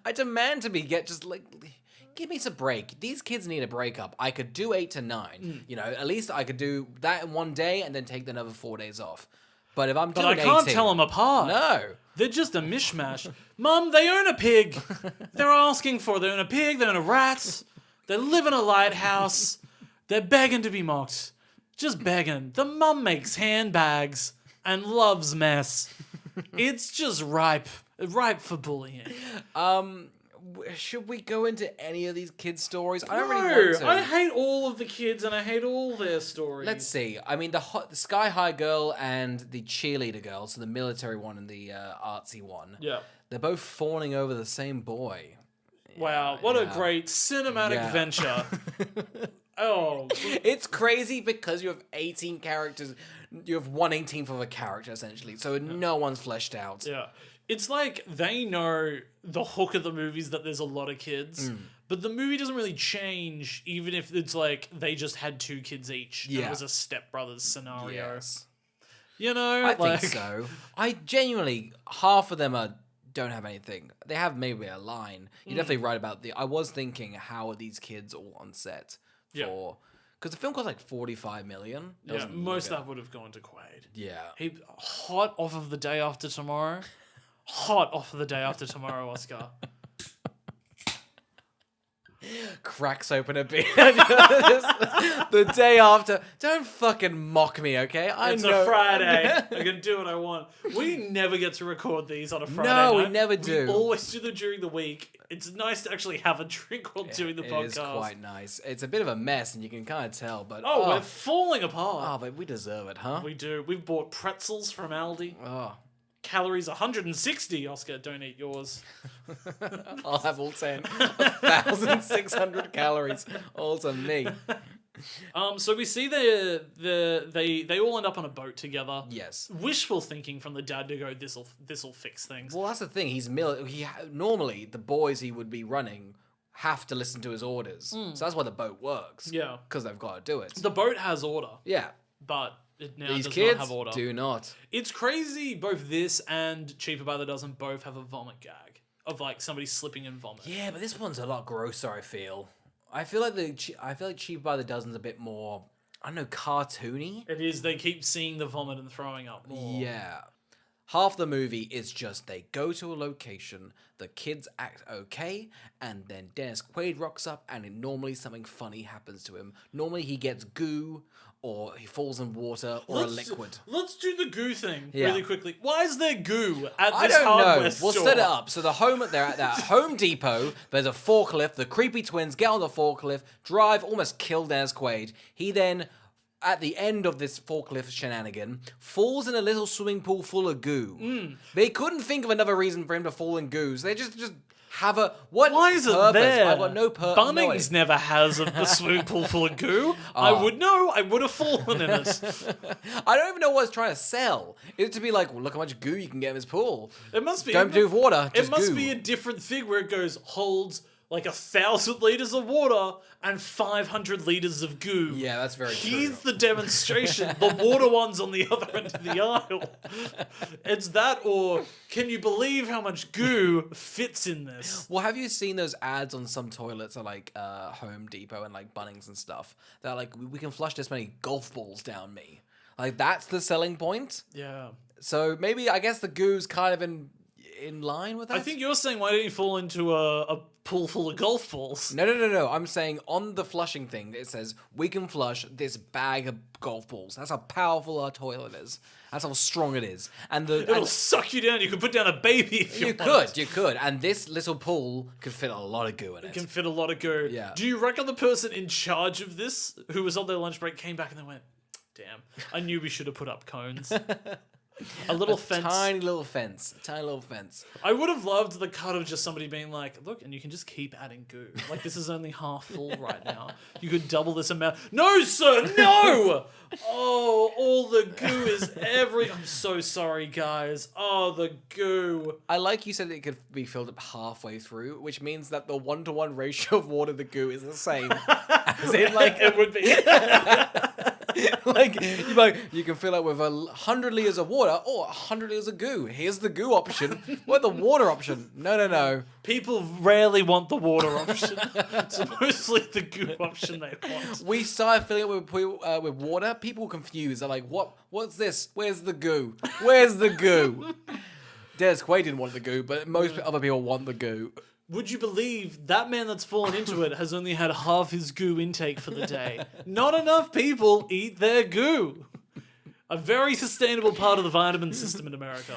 I demand to be give me some break. These kids need a breakup. I could do 8 to 9. You know, at least I could do that in one day and then take another 4 days off. But if I'm But doing I can't 18, tell them apart. No. They're just a mishmash. Mum, they own a pig. They're asking for it. They own a pig. They own a rat. They live in a lighthouse. They're begging to be mocked. Just begging. The mum makes handbags and loves mess. It's just ripe for bullying. Should we go into any of these kids' stories? I don't really want to. I hate all of the kids and I hate all their stories. Let's see. I mean, the Sky High girl and the cheerleader girl, so the military one and the artsy one. Yeah. They're both fawning over the same boy. Wow, what a great cinematic venture. Oh. It's crazy because you have 18 characters. You have 1/18 of a character, essentially. So no one's fleshed out. Yeah. It's like they know the hook of the movie is that there's a lot of kids, but the movie doesn't really change, even if it's like they just had 2 kids each. And it was a stepbrothers scenario. Yes. You know? I think so. I genuinely, half of them don't have anything. They have maybe a line. You're definitely right about I was thinking, how are these kids all on set for... Because the film cost like 45 million. Yeah, most of that would have gone to Quaid. Yeah. He hot off of the day after tomorrow. Hot off of the day after tomorrow, Oscar. Cracks open a beer. The day after. Don't fucking mock me, okay? It's a Friday. I can do what I want. We never get to record these on a Friday night. No, we never do. We always do them during the week. It's nice to actually have a drink while doing the podcast. It is quite nice. It's a bit of a mess, and you can kind of tell, but... we're falling apart. Oh, but we deserve it, huh? We do. We've bought pretzels from Aldi. Oh. Calories 160. Oscar, don't eat yours. I'll have all 10. 1,600 calories. All to me. So we see they all end up on a boat together. Yes. Wishful thinking from the dad to go, this'll fix things. Well, that's the thing. Normally, the boys he would be running have to listen to his orders. So that's why the boat works. Yeah. Because they've got to do it. The boat has order. Yeah. But it now These does kids not have order. do not. It's crazy. Both this and Cheaper by the Dozen both have a vomit gag of like somebody slipping in vomit. Yeah, but this one's a lot grosser, I feel. I feel like Cheaper by the Dozen's a bit more, I don't know, cartoony. It is. They keep seeing the vomit and throwing up more. Yeah. Half the movie is just they go to a location, the kids act okay, and then Dennis Quaid rocks up, and normally something funny happens to him. Normally he gets goo, or he falls in water, or a liquid. Let's do the goo thing Yeah. really quickly. Why is there goo at I this don't hardware know. store? We'll set it up. So they're at that Home Depot. There's a forklift. The creepy twins get on the forklift, drive, almost kill Dennis Quaid. He then, at the end of this forklift shenanigan, falls in a little swimming pool full of goo. They couldn't think of another reason for him to fall in goo. So they just have a... Why is it purpose? there? I've got no purpose. Bunnings never has a swimming pool full of goo. I would know. I would have fallen in it. I don't even know what it's trying to sell. Is it to be like, well, look how much goo you can get in this pool. It must be. Don't do with water, just It must goo. be a different thing where it goes holds like 1,000 liters of water and 500 liters of goo. Yeah, that's very true. Here's the demonstration. The water one's on the other end of the aisle. It's that, or can you believe how much goo fits in this? Well, have you seen those ads on some toilets at like Home Depot and like Bunnings and stuff? They're like, we can flush this many golf balls down me. Like, that's the selling point. Yeah. So maybe, I guess the goo's kind of in line with that? I think you're saying, why don't you fall into a pool full of golf balls? No. I'm saying on the flushing thing, it says, we can flush this bag of golf balls. That's how powerful our toilet is. That's how strong it is. And It'll suck you down. You could put down a baby if you want. You could. And this little pool could fit a lot of goo in it. It can fit a lot of goo. Yeah. Do you reckon the person in charge of this, who was on their lunch break, came back and they went, damn, I knew we should have put up cones. A little fence. Tiny little fence. I would have loved the cut of just somebody being like, look, and you can just keep adding goo. Like, this is only half full right now. You could double this amount. No, sir, no! Oh, all the goo is I'm so sorry, guys. Oh, the goo. I like you said that it could be filled up halfway through, which means that the 1-to-1 ratio of water to goo is the same. As in, like, it would be. You can fill it with 100 liters of water or 100 liters of goo. Here's the goo option. What the water option? No. People rarely want the water option. It's mostly the goo option they want. We started filling it with water. People confused. They're like, what's this? Where's the goo? Dennis Quaid didn't want the goo, but most other people want the goo. Would you believe that man that's fallen into it has only had half his goo intake for the day? Not enough people eat their goo. A very sustainable part of the vitamin system in America.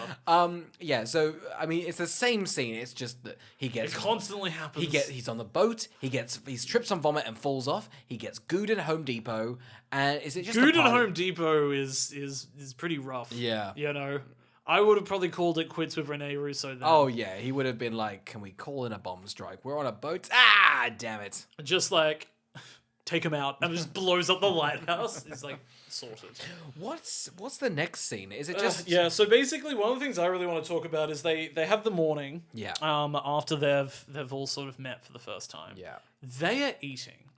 Yeah, so, I mean, it's the same scene. It's just that he gets... It constantly happens. He's on the boat. He trips on vomit and falls off. He gets gooed at Home Depot. And is it just Good at Home Depot is pretty rough. Yeah. You know? I would have probably called it quits with Rene Russo then. Oh, yeah. He would have been like, can we call in a bomb strike? We're on a boat. Ah, damn it. Just like, take him out. And it just blows up the lighthouse. It's like, sorted. What's the next scene? Is it just... Yeah, so basically one of the things I really want to talk about is they have the morning. Yeah. After they've all sort of met for the first time. Yeah. They are eating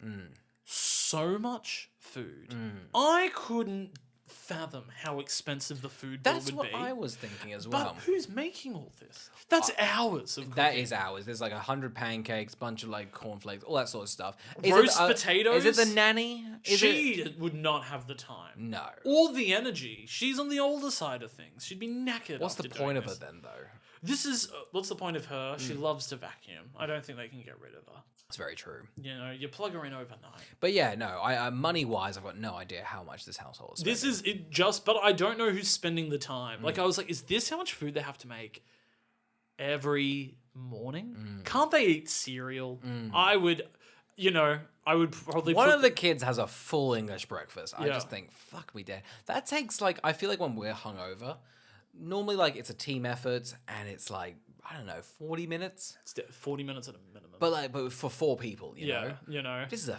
so much food. I couldn't fathom how expensive the food bill would be. That's what I was thinking as well. But who's making all this? That's hours of cooking. That is hours. There's like 100 pancakes, bunch of like cornflakes, all that sort of stuff. Roast potatoes? Is it the nanny? She would not have the time. No. Or the energy. She's on the older side of things. She'd be knackered. What's the after point doing of this. it then, though? This is what's the point of her? She loves to vacuum. I don't think they can get rid of her. It's very true. You know, you plug her in overnight. But yeah, no, I money-wise, I've got no idea how much this household is spending. This is it just, but I don't know who's spending the time. Like, I was like, is this how much food they have to make every morning? Can't they eat cereal? I would probably One of the kids has a full English breakfast. I Yeah. just think, fuck me dead. That takes, like, I feel like when we're hungover, normally, like, it's a team effort, and it's, like, I don't know, 40 minutes? It's 40 minutes at a minimum. But for 4 people, you know? you know. This is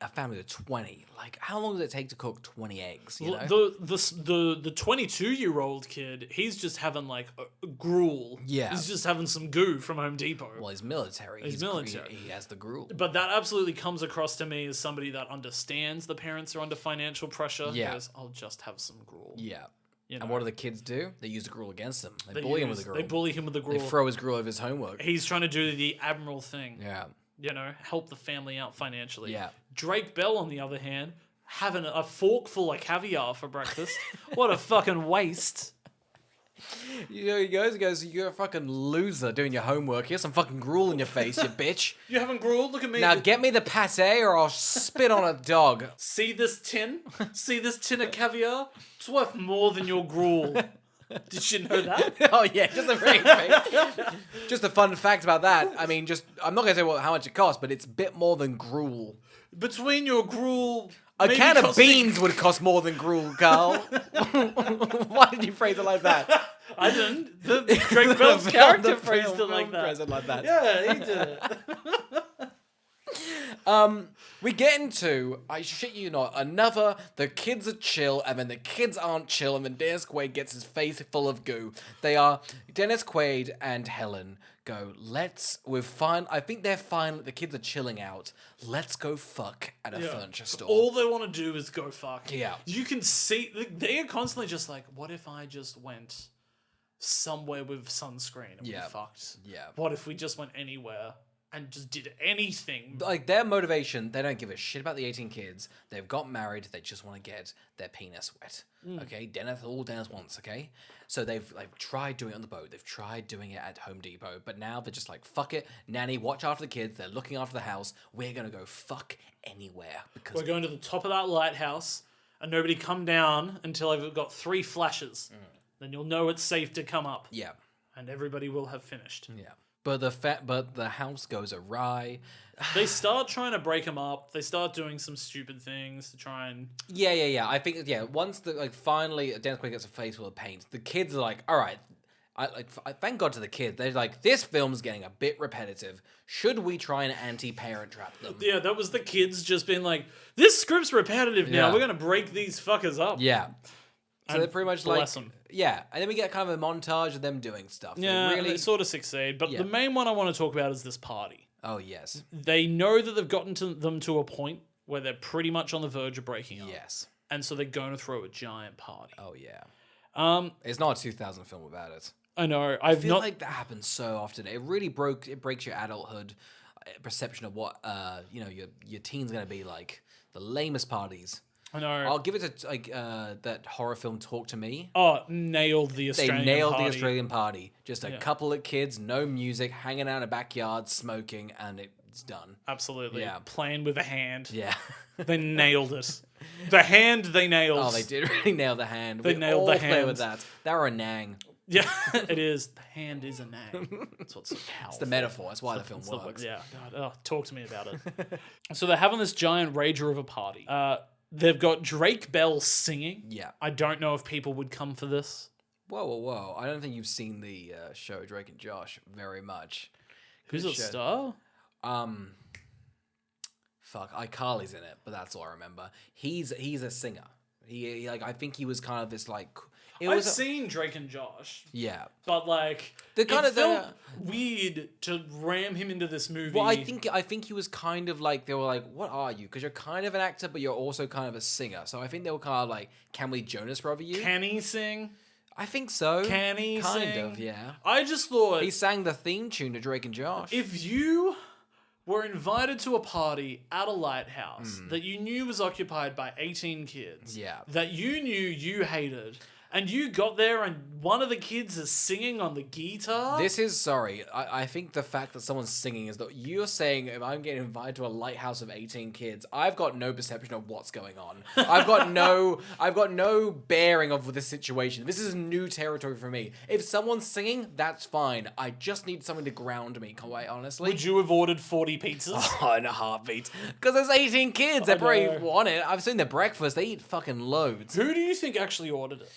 a family of 20. Like, how long does it take to cook 20 eggs, you know? The 22-year-old kid, he's just having like a gruel. Yeah. He's just having some goo from Home Depot. Well, he's military. He's military. He has the gruel. But that absolutely comes across to me as somebody that understands the parents are under financial pressure. Yeah. Goes, I'll just have some gruel. Yeah. You know? And what do the kids do? They use the gruel against him. They bully him with the gruel. They bully him with the gruel. They throw his gruel over his homework. He's trying to do the admiral thing. Yeah. You know, help the family out financially. Yeah. Drake Bell, on the other hand, having a fork full of caviar for breakfast. What a fucking waste. You know, he goes, you're a fucking loser doing your homework. Here's some fucking gruel in your face, you bitch. You haven't gruel? Look at me. Now get me the pate or I'll spit on a dog. See this tin? See this tin of caviar? It's worth more than your gruel. Did you know that? Oh yeah, just a fun fact about that. I mean, I'm not gonna say how much it costs, but it's a bit more than gruel. Between your gruel... A maybe can of costing- beans would cost more than gruel, Carl. Why did you phrase it like that? I didn't. The Drake Bell's character phrased it like that. Phrased it like that. Yeah, he did it. We get into, I shit you not, the kids are chill, and then the kids aren't chill, and then Dennis Quaid gets his face full of goo. Dennis Quaid and Helen go, I think they're fine, the kids are chilling out, let's go fuck at a furniture store. All they want to do is go fuck. Yeah. You can see, they are constantly just like, what if I just went somewhere with sunscreen and we fucked? Yeah. What if we just went anywhere and just did anything? Like, their motivation, they don't give a shit about the 18 kids. They've got married. They just want to get their penis wet. Okay? All Dennis wants, okay? So they've tried doing it on the boat. They've tried doing it at Home Depot. But now they're just like, fuck it. Nanny, watch after the kids. They're looking after the house. We're going to go fuck anywhere. Because We're going to the top of that lighthouse and nobody come down until I've got 3 flashes. Then you'll know it's safe to come up. Yeah. And everybody will have finished. Yeah. But the house goes awry. They start trying to break them up. They start doing some stupid things to try and... Yeah. I think, once finally Dennis Quaid gets a face full of paint, the kids are like, all right, I thank God to the kids. They're like, this film's getting a bit repetitive. Should we try and anti-parent trap them? Yeah, that was the kids just being like, this script's repetitive now. Yeah. We're going to break these fuckers up. Yeah. So they're pretty much bless them. Yeah, and then we get kind of a montage of them doing stuff. Yeah, they sort of succeed. But the main one I want to talk about is this party. Oh, yes. They know that they've gotten them to a point where they're pretty much on the verge of breaking up. Yes. And so they're going to throw a giant party. Oh, yeah. It's not a 2000 film without it. I know. I feel like that happens so often. It really breaks your adulthood perception of what your teen's going to be like. The lamest parties. I know. I'll give it to that horror film Talk to Me. Oh, nailed the Australian party. They nailed the Australian party. Just a couple of kids, no music, hanging out in a backyard, smoking, and it's done. Absolutely. Yeah. Playing with a hand. Yeah. They nailed it. The hand they nailed. Oh, they did really nail the hand. They nailed the hand. Play with that. They were a nang. Yeah, it is. The hand is a nang. That's what's so powerful. It's the metaphor. That's why the film works. Yeah. God, talk to me about it. So they're having this giant rager of a party. They've got Drake Bell singing. Yeah. I don't know if people would come for this. Whoa. I don't think you've seen the show Drake and Josh very much. Who's a star? Fuck, iCarly's in it, but that's all I remember. He's a singer. He I think he was kind of this like... I've seen Drake and Josh. Yeah. But it felt weird to ram him into this movie. Well, I think he was kind of like, they were like, what are you? Because you're kind of an actor, but you're also kind of a singer. So I think they were kind of like, can we Jonas Brother you? Can he sing? I think so. Can he sing? Kind of, yeah. I just thought... He sang the theme tune to Drake and Josh. If you were invited to a party at a lighthouse that you knew was occupied by 18 kids, that you knew you hated, and you got there and one of the kids is singing on the guitar. I think the fact that someone's singing is that you're saying if I'm getting invited to a lighthouse of 18 kids, I've got no perception of what's going on. I've got no bearing of this situation. This is new territory for me. If someone's singing, that's fine. I just need something to ground me, quite honestly. Would you have ordered 40 pizzas? Oh, in a heartbeat. Because there's 18 kids. They probably want it. I've seen their breakfast. They eat fucking loads. Who do you think actually ordered it?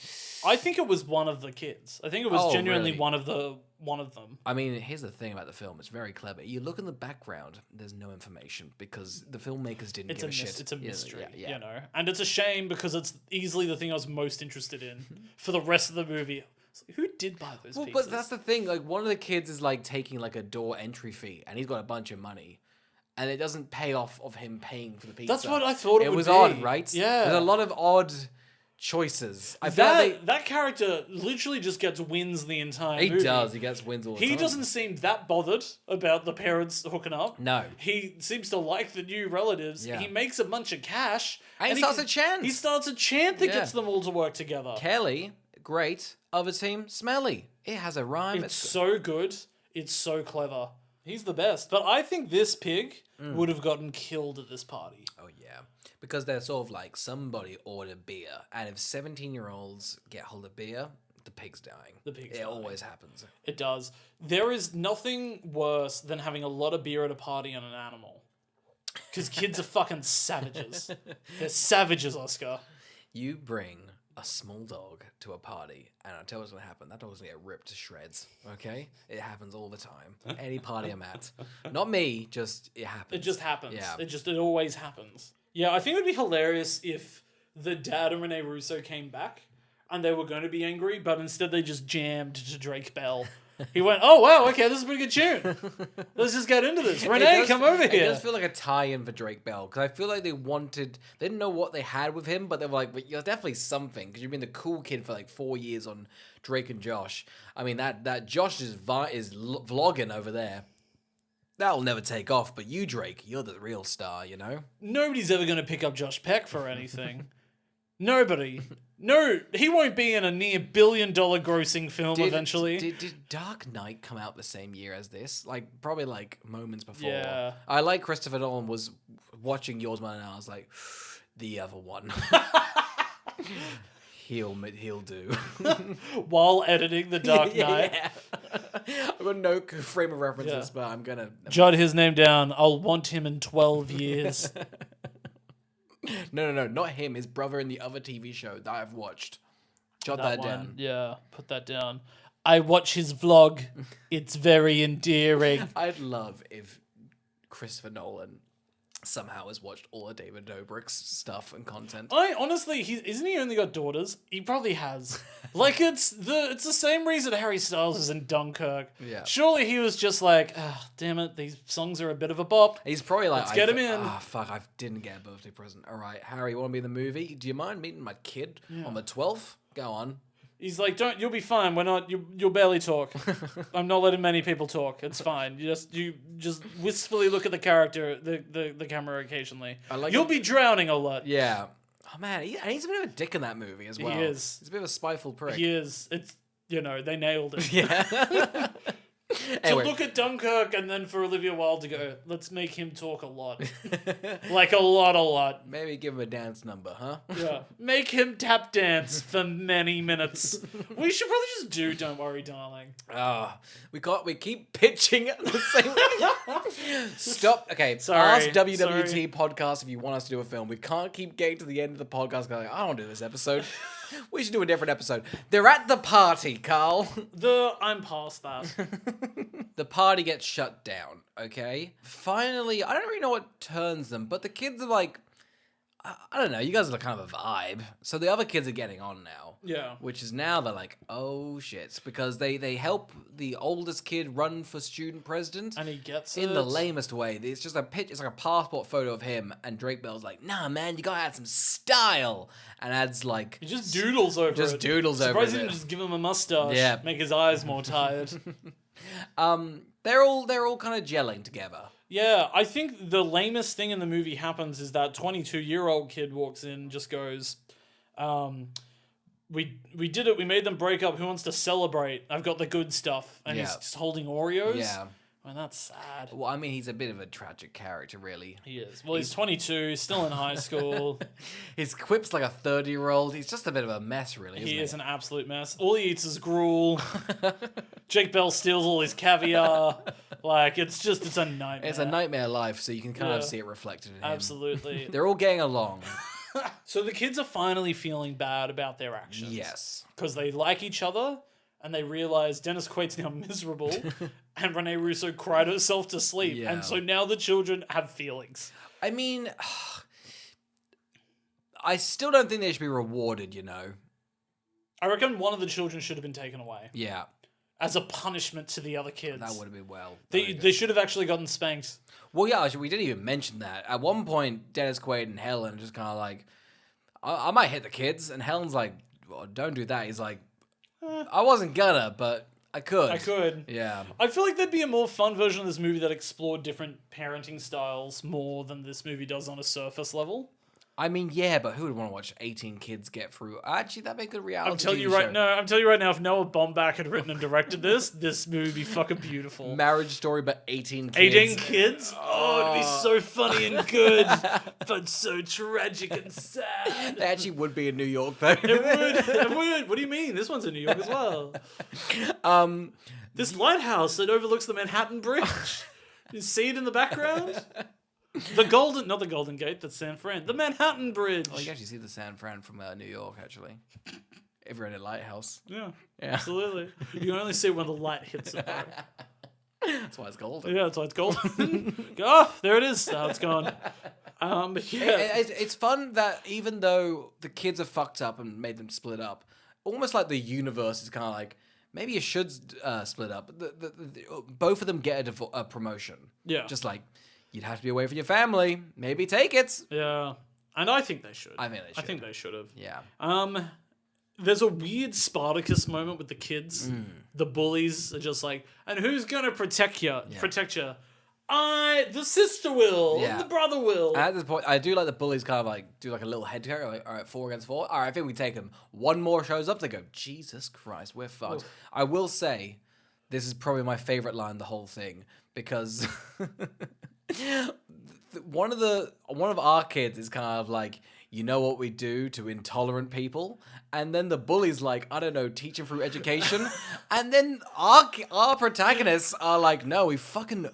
I think it was one of the kids. I think it was genuinely really? one of them. I mean, here's the thing about the film. It's very clever. You look in the background, there's no information because the filmmakers didn't give a shit. It's a mystery, you know? And it's a shame because it's easily the thing I was most interested in for the rest of the movie. Who did buy those pizzas? But that's the thing. Like, one of the kids is, like, taking, like, a door entry fee and he's got a bunch of money. And it doesn't pay off of him paying for the pizza. That's what I thought it would be. It was odd, right? Yeah. There's a lot of odd choices. That character literally just gets wins the entire movie. He does. He gets wins all the time. He doesn't seem that bothered about the parents hooking up. No. He seems to like the new relatives. Yeah. He makes a bunch of cash. And he starts a chant. He starts a chant that gets them all to work together. Kelly, great. Other team, smelly. It has a rhyme. It's so good. It's so clever. He's the best. But I think this pig would have gotten killed at this party. Oh, yeah. Because they're sort of like, somebody ordered beer. And if 17-year-olds get hold of beer, the pig's dying. It always happens. It does. There is nothing worse than having a lot of beer at a party on an animal. Because kids are fucking savages. They're savages, Oscar. You bring a small dog to a party, and I'll tell you what's going to happen. That dog's going to get ripped to shreds, okay? It happens all the time. Any party I'm at. Not me, just it happens. It just happens. Yeah. It always happens. Yeah, I think it would be hilarious if the dad and Rene Russo came back and they were going to be angry, but instead they just jammed to Drake Bell. He went, oh, wow, okay, this is a pretty good tune. Let's just get into this. Renee, come over here. It does feel like a tie-in for Drake Bell, because I feel like they didn't know what they had with him, but they were like, but you're definitely something, because you've been the cool kid for like 4 years on Drake and Josh. I mean, that Josh is vlogging over there. That'll never take off, but you, Drake, you're the real star, you know? Nobody's ever going to pick up Josh Peck for anything. Nobody. No, he won't be in a near $1 billion grossing film eventually. Did Dark Knight come out the same year as this? Like, probably like moments before. Yeah. I like Christopher Nolan was watching Yours, Mine, and I was like, the other one. He'll do. While editing The Dark Knight. Yeah. I've got no frame of references, but I'm gonna jot his name down. I'll want him in 12 years. No, not him. His brother in the other TV show that I've watched. Jot that down. Yeah, put that down. I watch his vlog. It's very endearing. I'd love if Christopher Nolan somehow has watched all of David Dobrik's stuff and content. Honestly, isn't he only got daughters? He probably has. Like, it's the same reason Harry Styles is in Dunkirk. Yeah. Surely he was just like, damn it, these songs are a bit of a bop. He's probably like, let's get him in. Oh, fuck, I didn't get a birthday present. All right, Harry, you want to be in the movie? Do you mind meeting my kid on the 12th? Go on. He's like, you'll be fine. We're not, you'll barely talk. I'm not letting many people talk. It's fine. You just wistfully look at the character, the camera occasionally. You'll be drowning a lot. Yeah. Oh man, he's a bit of a dick in that movie as well. He is. He's a bit of a spiteful prick. He is. It's, they nailed it. Yeah. Anyway. To look at Dunkirk and then for Olivia Wilde to go, let's make him talk a lot. Like a lot. Maybe give him a dance number, huh? Yeah. Make him tap dance for many minutes. We should probably just do Don't Worry, Darling. We keep pitching it the same. Stop. Okay, Sorry. ask WWT podcast if you want us to do a film. We can't keep getting to the end of the podcast going, I don't do this episode. We should do a different episode. They're at the party, Carl. I'm past that. The party gets shut down, okay? Finally, I don't really know what turns them, but the kids are like, I don't know, you guys are kind of a vibe. So the other kids are getting on now. Yeah. Which is now they're like, oh shit. Because they help the oldest kid run for student president. And he gets in the lamest way. It's just it's like a passport photo of him, and Drake Bell's like, nah man, you gotta add some style. And adds like... He just doodles over it. Surprised he didn't just give him a mustache. Yeah. Make his eyes more tired. They're all kind of gelling together. Yeah, I think the lamest thing in the movie happens is that 22-year-old kid walks in and just goes, we did it. We made them break up. Who wants to celebrate? I've got the good stuff, and he's just holding Oreos. Yeah. Well, that's sad. Well, I mean, he's a bit of a tragic character, really. He is. Well, he's 22, still in high school. His quip's like a 30-year-old. He's just a bit of a mess, really, isn't He is an absolute mess. All he eats is gruel. Jake Bell steals all his caviar. Like, it's a nightmare. It's a nightmare life, so you can kind of see it reflected in him. Absolutely. They're all getting along. So the kids are finally feeling bad about their actions. Yes. Because they like each other, and they realize Dennis Quaid's now miserable, and Rene Russo cried herself to sleep. Yeah. And so now the children have feelings. I mean, I still don't think they should be rewarded, you know? I reckon one of the children should have been taken away. Yeah. As a punishment to the other kids. That would have been well. They should have actually gotten spanked. Well, yeah, we didn't even mention that. At one point, Dennis Quaid and Helen are just kind of like, I might hit the kids. And Helen's like, well, don't do that. He's like, I wasn't gonna, but I could. Yeah. I feel like there'd be a more fun version of this movie that explored different parenting styles more than this movie does on a surface level. I mean, yeah, but who would want to watch 18 kids get through? Actually, that'd be a good reality I'm telling you TV right now, if Noah Baumbach had written and directed this movie would be fucking beautiful. Marriage Story, but 18 kids. 18 kids? Oh, it'd be so funny and good, but so tragic and sad. They actually would be in New York, though. It would. What do you mean? This one's in New York as well. This lighthouse that overlooks the Manhattan Bridge. You see it in the background? Not the Golden Gate, that's San Fran. The Manhattan Bridge. Oh, you can actually see the San Fran from New York, actually. If you're in a lighthouse. Yeah, absolutely. You can only see when the light hits it, though. That's why it's golden. Yeah, that's why it's golden. Oh, there it is. Oh, it's gone. But yeah. It's fun that even though the kids are fucked up and made them split up, almost like the universe is kind of like, maybe you should split up. Both of them get a promotion. Yeah. Just like, you'd have to be away from your family. Maybe take it. Yeah. And I think they should. I think they should have. Yeah. There's a weird Spartacus moment with the kids. The bullies are just like, and who's gonna protect you? The sister will. Yeah. The brother will. And at this point, I do like the bullies kind of like do like a little head carry. Like, all right, 4 against 4. All right, I think we take them. One more shows up. They go, Jesus Christ, we're fucked. Oof. I will say, this is probably my favorite line of the whole thing because one of our kids is kind of like, you know what we do to intolerant people? And then the bully's like, I don't know, teach him through education. And then our protagonists are like, no, we fucking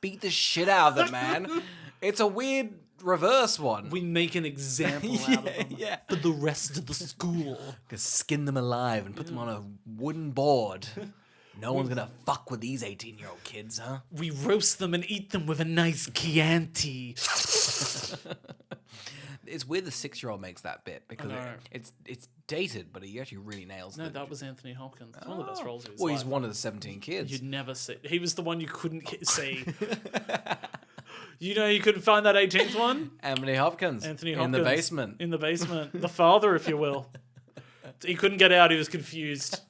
beat the shit out of them, man. It's a weird reverse one. We make an example out of them for the rest of the school. Skin them alive and put them on a wooden board. No one's gonna fuck with these 18-year-old kids, huh? We roast them and eat them with a nice Chianti. It's weird the 6-year-old makes that bit because it's dated, but he actually really nails it. No, that was Anthony Hopkins. It's one of the best roles of his life. He's one of the 17 kids. You'd never see. He was the one you couldn't see. You know, you couldn't find that 18th one? Anthony Hopkins. In the basement. In the basement. The father, if you will. He couldn't get out. He was confused.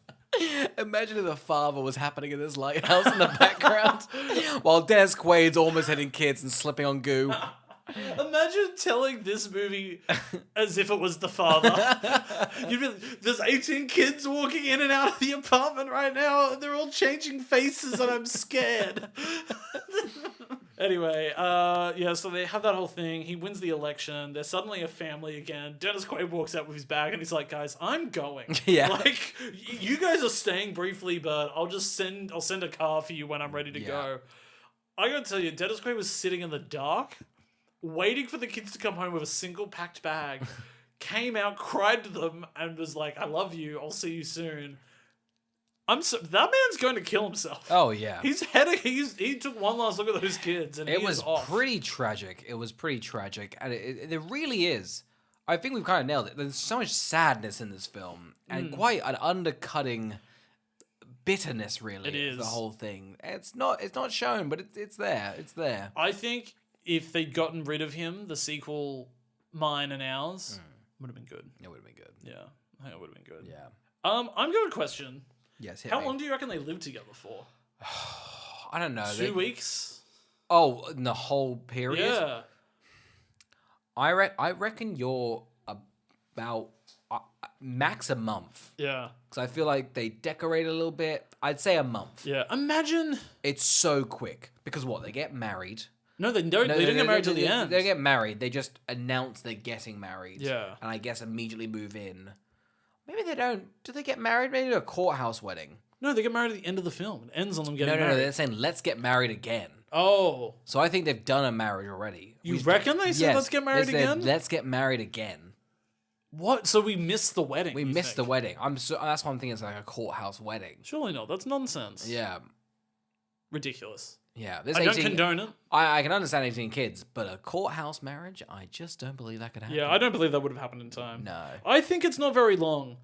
Imagine if the father was happening in this lighthouse in the background while Dennis Quaid's almost hitting kids and slipping on goo. Imagine telling this movie as if it was the father. There's 18 kids walking in and out of the apartment right now. They're all changing faces and I'm scared. Anyway, so they have that whole thing. He wins the election. They're suddenly a family again. Dennis Quaid walks out with his bag and he's like, guys, I'm going. Yeah. Like, you guys are staying briefly, but I'll send a car for you when I'm ready to go. I gotta tell you, Dennis Quaid was sitting in the dark, waiting for the kids to come home with a single packed bag, came out, cried to them, and was like, I love you. I'll see you soon. That man's going to kill himself. Oh, yeah. He took one last look at those kids, and it was pretty tragic. It was pretty tragic, and it really is. I think we've kind of nailed it. There's so much sadness in this film, and quite an undercutting bitterness, really. It is the whole thing. It's not shown, but it's there. It's there. I think if they'd gotten rid of him, the sequel, mine and ours, would have been good. It would have been good. Yeah, I think it would have been good. Yeah. I'm going to question. Yes. How long do you reckon they lived together for? I don't know. 2 weeks. Oh, in the whole period. Yeah. I reckon you're about max a month. Yeah. Because I feel like they decorate a little bit. I'd say a month. Yeah. Imagine. It's so quick. Because what? They get married. No, they don't. They don't get married till the end. They don't get married. They just announce they're getting married. Yeah. And I guess immediately move in. Maybe they don't. Do they get married? Maybe a courthouse wedding. No, they get married at the end of the film. It ends on them getting married. No. They're saying, let's get married again. Oh. So I think they've done a marriage already. You reckon they said, let's get married again? Let's get married again. What? So we missed the wedding? We missed the wedding. That's why I'm thinking it's like a courthouse wedding. Surely not. That's nonsense. Yeah. Ridiculous. Yeah. I don't condone it. I can understand 18 kids, but a courthouse marriage, I just don't believe that could happen. Yeah, I don't believe that would have happened in time. No. I think it's not very long.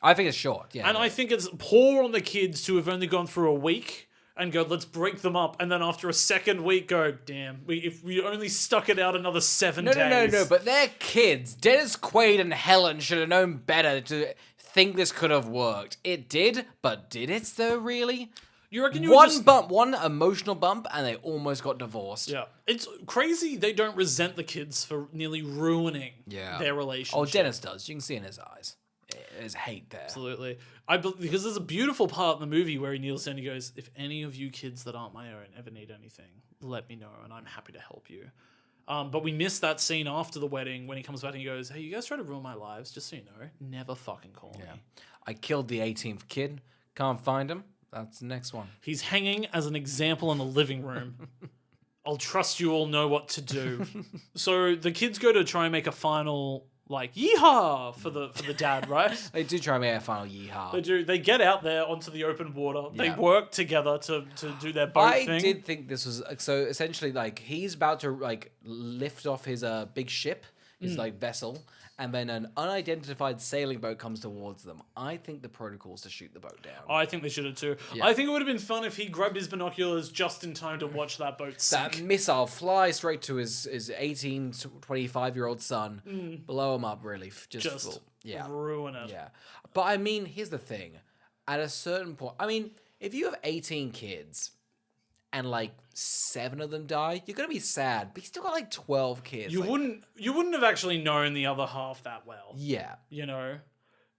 I think it's short, yeah. And I think it's poor on the kids to have only gone through a week and go, let's break them up. And then after a second week, go, damn, if we only stuck it out another 7 days. No, but they're kids. Dennis Quaid and Helen should have known better to think this could have worked. It did, but did it though, really? You reckon you one emotional bump, and they almost got divorced. Yeah. It's crazy they don't resent the kids for nearly ruining their relationship. Oh, Dennis does. You can see in his eyes. There's hate there. Absolutely. Because there's a beautiful part in the movie where he kneels down and he goes, if any of you kids that aren't my own ever need anything, let me know and I'm happy to help you. But we missed that scene after the wedding when he comes back and he goes, hey, you guys try to ruin my lives, just so you know, never fucking call me. I killed the 18th kid. Can't find him. That's the next one. He's hanging as an example in the living room. I'll trust you all know what to do. So the kids go to try and make a final, like, yeehaw for the dad, right? They do try and make a final yeehaw. They do. They get out there onto the open water. They work together to do their boat thing. I did think this was... So essentially, like, he's about to, like, lift off his big ship, his, like, vessel, and then an unidentified sailing boat comes towards them. I think the protocol is to shoot the boat down. I think they should have too. Yeah. I think it would have been fun if he grabbed his binoculars just in time to watch that boat sink. That missile fly straight to his 18, 25-year-old son. Blow him up, really. Just ruin it. Yeah. But, I mean, here's the thing. At a certain point... I mean, if you have 18 kids... and like 7 of them die, you're gonna be sad. But you still got like 12 kids. You wouldn't have actually known the other half that well. Yeah. You know?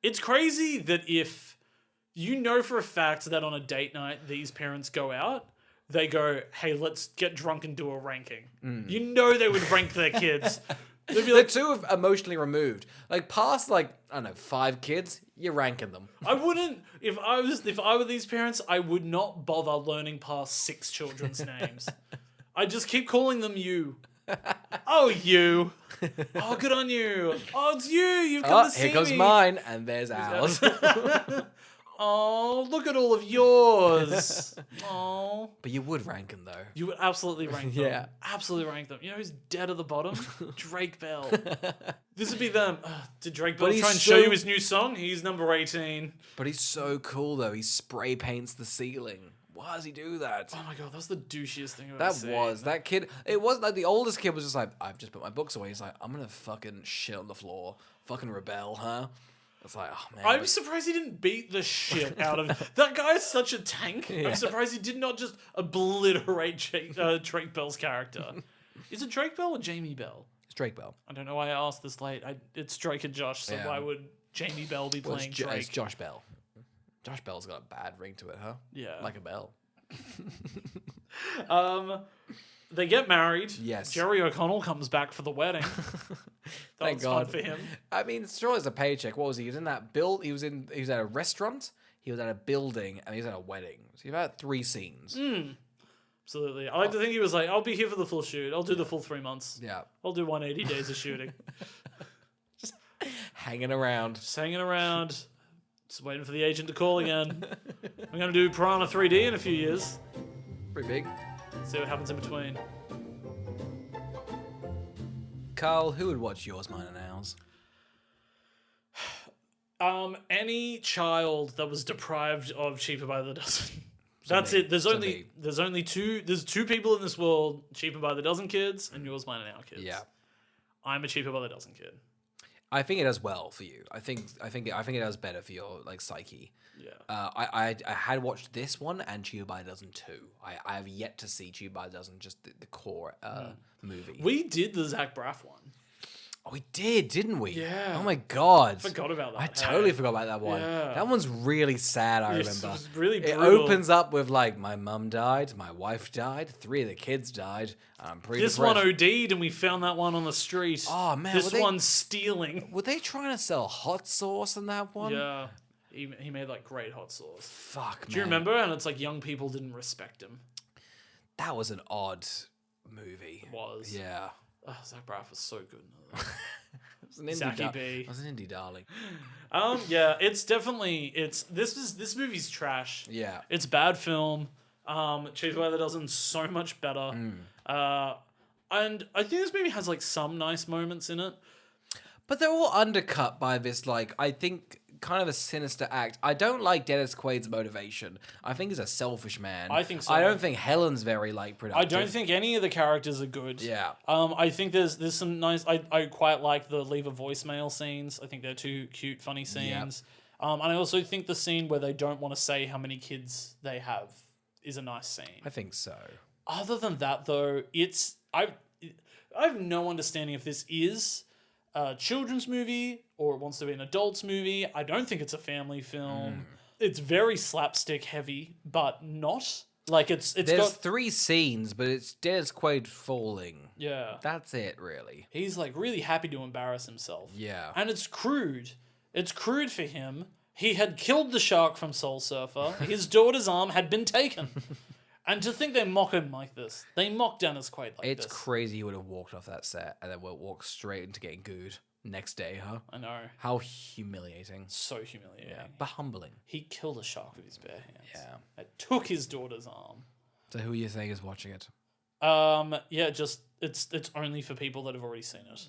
It's crazy that if you know for a fact that on a date night these parents go out, they go, hey, let's get drunk and do a ranking. You know they would rank their kids. They'd be like, the two are emotionally removed. Like past like, I don't know, 5 kids, you're ranking them. I wouldn't if I were these parents, I would not bother learning past 6 children's names. I just keep calling them you. Oh, you. Oh, good on you. Oh, it's you. You've come to see me. Here goes mine, and there's ours. Oh, look at all of yours. Oh. But you would rank them, though. You would absolutely rank them. Yeah. Absolutely rank them. You know who's dead at the bottom? Drake Bell. This would be them. Did Drake Bell try and show you his new song? He's number 18. But he's so cool, though. He spray paints the ceiling. Why does he do that? Oh my god, that's the douchiest thing I've ever seen. That kid. It wasn't like the oldest kid was just like, I've just put my books away. He's like, I'm gonna fucking shit on the floor. Fucking rebel, huh? It's like, oh man. I'm surprised he didn't beat the shit out of that guy. Is such a tank. Yeah. I'm surprised he did not just obliterate Drake Bell's character. Is it Drake Bell or Jamie Bell? It's Drake Bell. I don't know why I asked this late. It's Drake and Josh, so why would Jamie Bell be playing Drake? It's Josh Bell. Josh Bell's got a bad ring to it, huh? Yeah. Like a bell. They get married. Yes. Jerry O'Connell comes back for the wedding. That was fun for him. I mean, sure as a paycheck. What was he? He was in that build. He was at a restaurant. He was at a building, and he was at a wedding. So he had 3 scenes. Absolutely. I like to think he was like, I'll be here for the full shoot. I'll do the full 3 months. Yeah. I'll do 180 days of shooting. Just hanging around. Just hanging around. Just waiting for the agent to call again. I'm going to do Piranha 3D in a few years. Pretty big. See what happens in between. Carl, who would watch Yours, Mine and Ours? Any child that was deprived of Cheaper by the Dozen. That's it. There's only 2 people in this world, Cheaper by the Dozen kids and Yours, Mine and Our kids. Yeah. I'm a Cheaper by the Dozen kid. I think it does well for you. I think it does better for your like psyche. Yeah. I had watched this one and Cheaper by the Dozen 2. I have yet to see Cheaper by the Dozen, just the core movie. We did the Zach Braff one. Oh, we did, didn't we? Yeah. Oh my god. Forgot about that. I totally forgot about that one. Yeah. That one's really sad, I Yes, remember. it was really It brutal. opens up with like, my mum died, my wife died, 3 of the kids died. I'm pretty This depressed. one OD'd, and we found that one on the street. Oh man, This were they, one's stealing. were they trying to sell hot sauce in that one? Yeah. He made like great hot sauce. Fuck, man. Do you remember? And it's like young people didn't respect him. That was an odd movie. It was. Yeah. Oh, Zach Braff was so good. It was an indie Zachy B. It was an indie darling. Yeah, it's definitely this movie's trash. Yeah. It's bad film. Chase Weather does it so much better. And I think this movie has like some nice moments in it. But they're all undercut by this, like, I think, kind of a sinister act. I don't like Dennis Quaid's motivation. I think he's a selfish man. I think so. I don't think Helen's very, like, productive. I don't think any of the characters are good. Yeah. I think there's some nice. I quite like the leave a voicemail scenes. I think they're two cute, funny scenes. And I also think the scene where they don't want to say how many kids they have is a nice scene. I think so. Other than that, though, I have no understanding if this is a children's movie or it wants to be an adult's movie. I don't think it's a family film. It's very slapstick heavy, but not like it's There's got 3 scenes, but it's Dennis Quaid falling. yeah. That's it, really. He's like really happy to embarrass himself. Yeah. And it's crude. It's crude for him. He had killed the shark from Soul Surfer. His daughter's arm had been taken. And to think they mock him like this. They mock Dennis Quaid like It's this. crazy he would have walked off that set and then will walk straight into getting gooed next day, huh? I know. How humiliating. So humiliating. Yeah. But humbling. He killed a shark with his bare hands. Yeah. It took his daughter's arm. So who are you saying is watching it? Yeah, just it's only for people that have already seen it.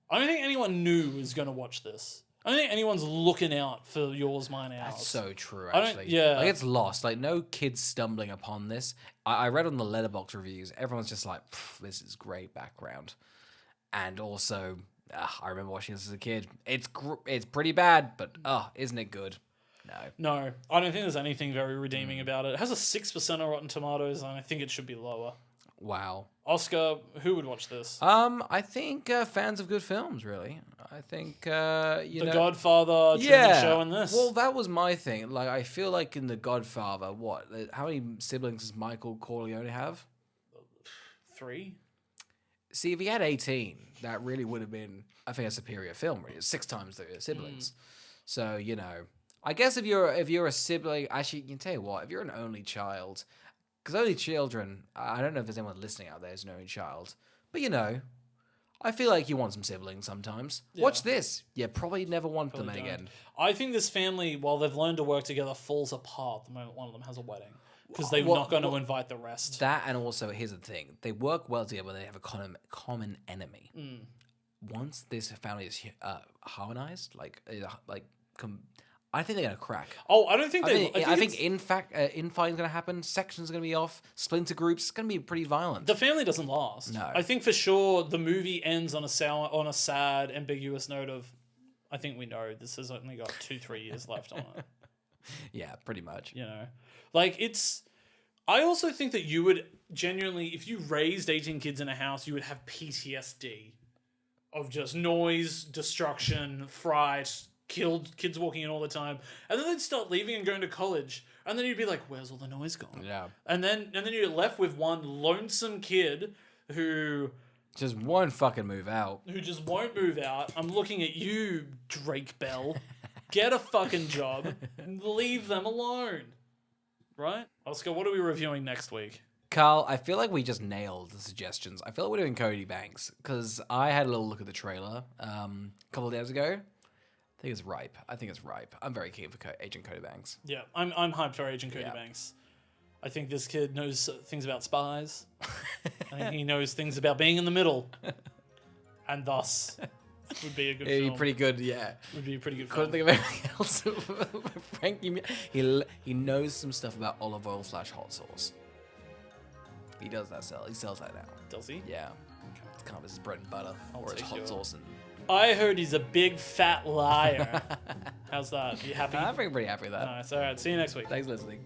I don't think anyone new is going to watch this. I don't think anyone's looking out for Yours, Mine, Ours. That's so true, I don't- actually. yeah. Like, it's lost. Like, no kids stumbling upon this. I read on the Letterboxd reviews, everyone's just like, this is great background. And also, I remember watching this as a kid. It's pretty bad, but, isn't it good? No, I don't think there's anything very redeeming about it. It has a 6% on Rotten Tomatoes, and I think it should be lower. Wow. Oscar, who would watch this? I think fans of good films, really. I think, you The know... Godfather, Truman Show, and this. Well, that was my thing. Like, I feel like in The Godfather, how many siblings does Michael Corleone have? 3? See, if he had 18, that really would have been, I think, a superior film. Really. It's 6 times the siblings. So, you know, I guess if you're a sibling, actually, you can tell you what, if you're an only child, because only children, I don't know if there's anyone listening out there who's an only child, but you know, I feel like you want some siblings sometimes. Yeah. Watch this. You probably never want them Don't. again. I think this family, while they've learned to work together, falls apart the moment one of them has a wedding. Because they're not going to invite the rest. That, and also, here's the thing. They work well together when they have a common enemy. Once this family is harmonized, I think they're going to crack. Oh, I don't think I they... think infighting's going to happen. Sections are going to be off. Splinter groups. It's going to be pretty violent. The family doesn't last. No. I think for sure the movie ends on a sad, ambiguous note of, I think we know this has only got 2-3 years left on it. Yeah, pretty much. You know, like it's. I also think that you would genuinely, if you raised 18 kids in a house, you would have PTSD of just noise, destruction, fright, killed kids walking in all the time, and then they'd start leaving and going to college, and then you'd be like, "Where's all the noise gone?" Yeah. And then you're left with one lonesome kid who Just won't fucking move out. just won't move out. I'm looking at you, Drake Bell. Get a fucking job and leave them alone. Right? Oscar, what are we reviewing next week? Carl, I feel like we just nailed the suggestions. I feel like we're doing Cody Banks, because I had a little look at the trailer a couple of days ago. I think it's ripe. I'm very keen for Agent Cody Banks. Yeah, I'm hyped for Agent Cody Banks. I think this kid knows things about spies. I think he knows things about being in the middle. And thus, would be a good film. Pretty good, yeah. Would be a pretty good Couldn't film. think of anything else. Frankie, he knows some stuff about olive oil / hot sauce. He does that sell. He sells that now. Does he? Yeah. It's kind of his bread and butter, or his take hot your- sauce. And I heard he's a big fat liar. How's that? You happy? I'm pretty happy with that. Nice. All right. See you next week. Thanks for listening.